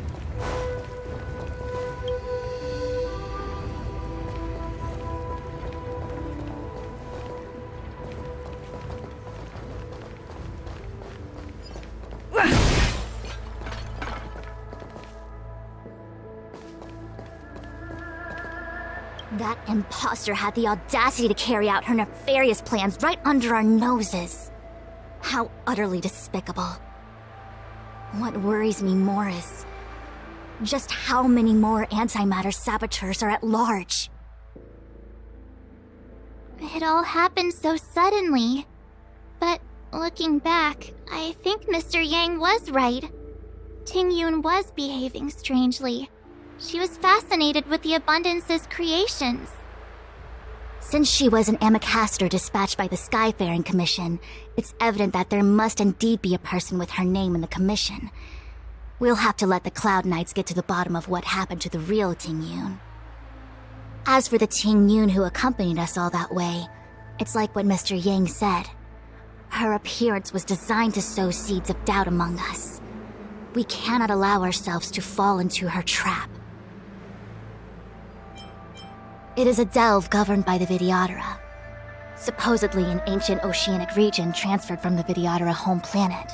That imposter had the audacity to carry out her nefarious plans right under our noses. How utterly despicable. What worries me more is just how many more antimatter saboteurs are at large. It all happened so suddenly. But looking back, I think Mr. Yang was right. Tingyun was behaving strangely. She was fascinated with the Abundance's creations. Since she was an Amicastor dispatched by the Skyfaring Commission, it's evident that there must indeed be a person with her name in the commission. We'll have to let the Cloud Knights get to the bottom of what happened to the real Tingyun. As for the Tingyun who accompanied us all that way, it's like what Mr. Yang said. Her appearance was designed to sow seeds of doubt among us. We cannot allow ourselves to fall into her trap. It is a delve governed by the Vidyadhara, supposedly an ancient oceanic region transferred from the Vidyadhara home planet.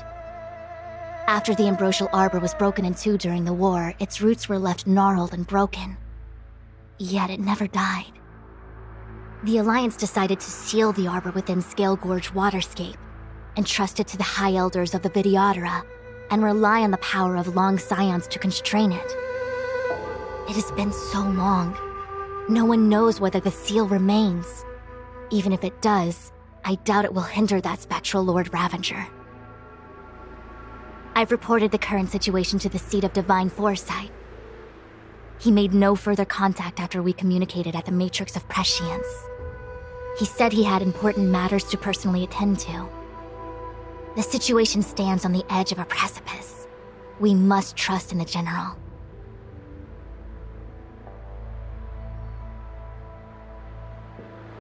After the Ambrosial Arbor was broken in two during the war, its roots were left gnarled and broken. Yet it never died. The Alliance decided to seal the arbor within Scale Gorge Waterscape, entrust it to the High Elders of the Vidyadhara, and rely on the power of long scions to constrain it. It has been so long. No one knows whether the seal remains. Even if it does, I doubt it will hinder that spectral Lord Ravager. I've reported the current situation to the Seat of Divine Foresight. He made no further contact after we communicated at the Matrix of Prescience. He said he had important matters to personally attend to. The situation stands on the edge of a precipice. We must trust in the General.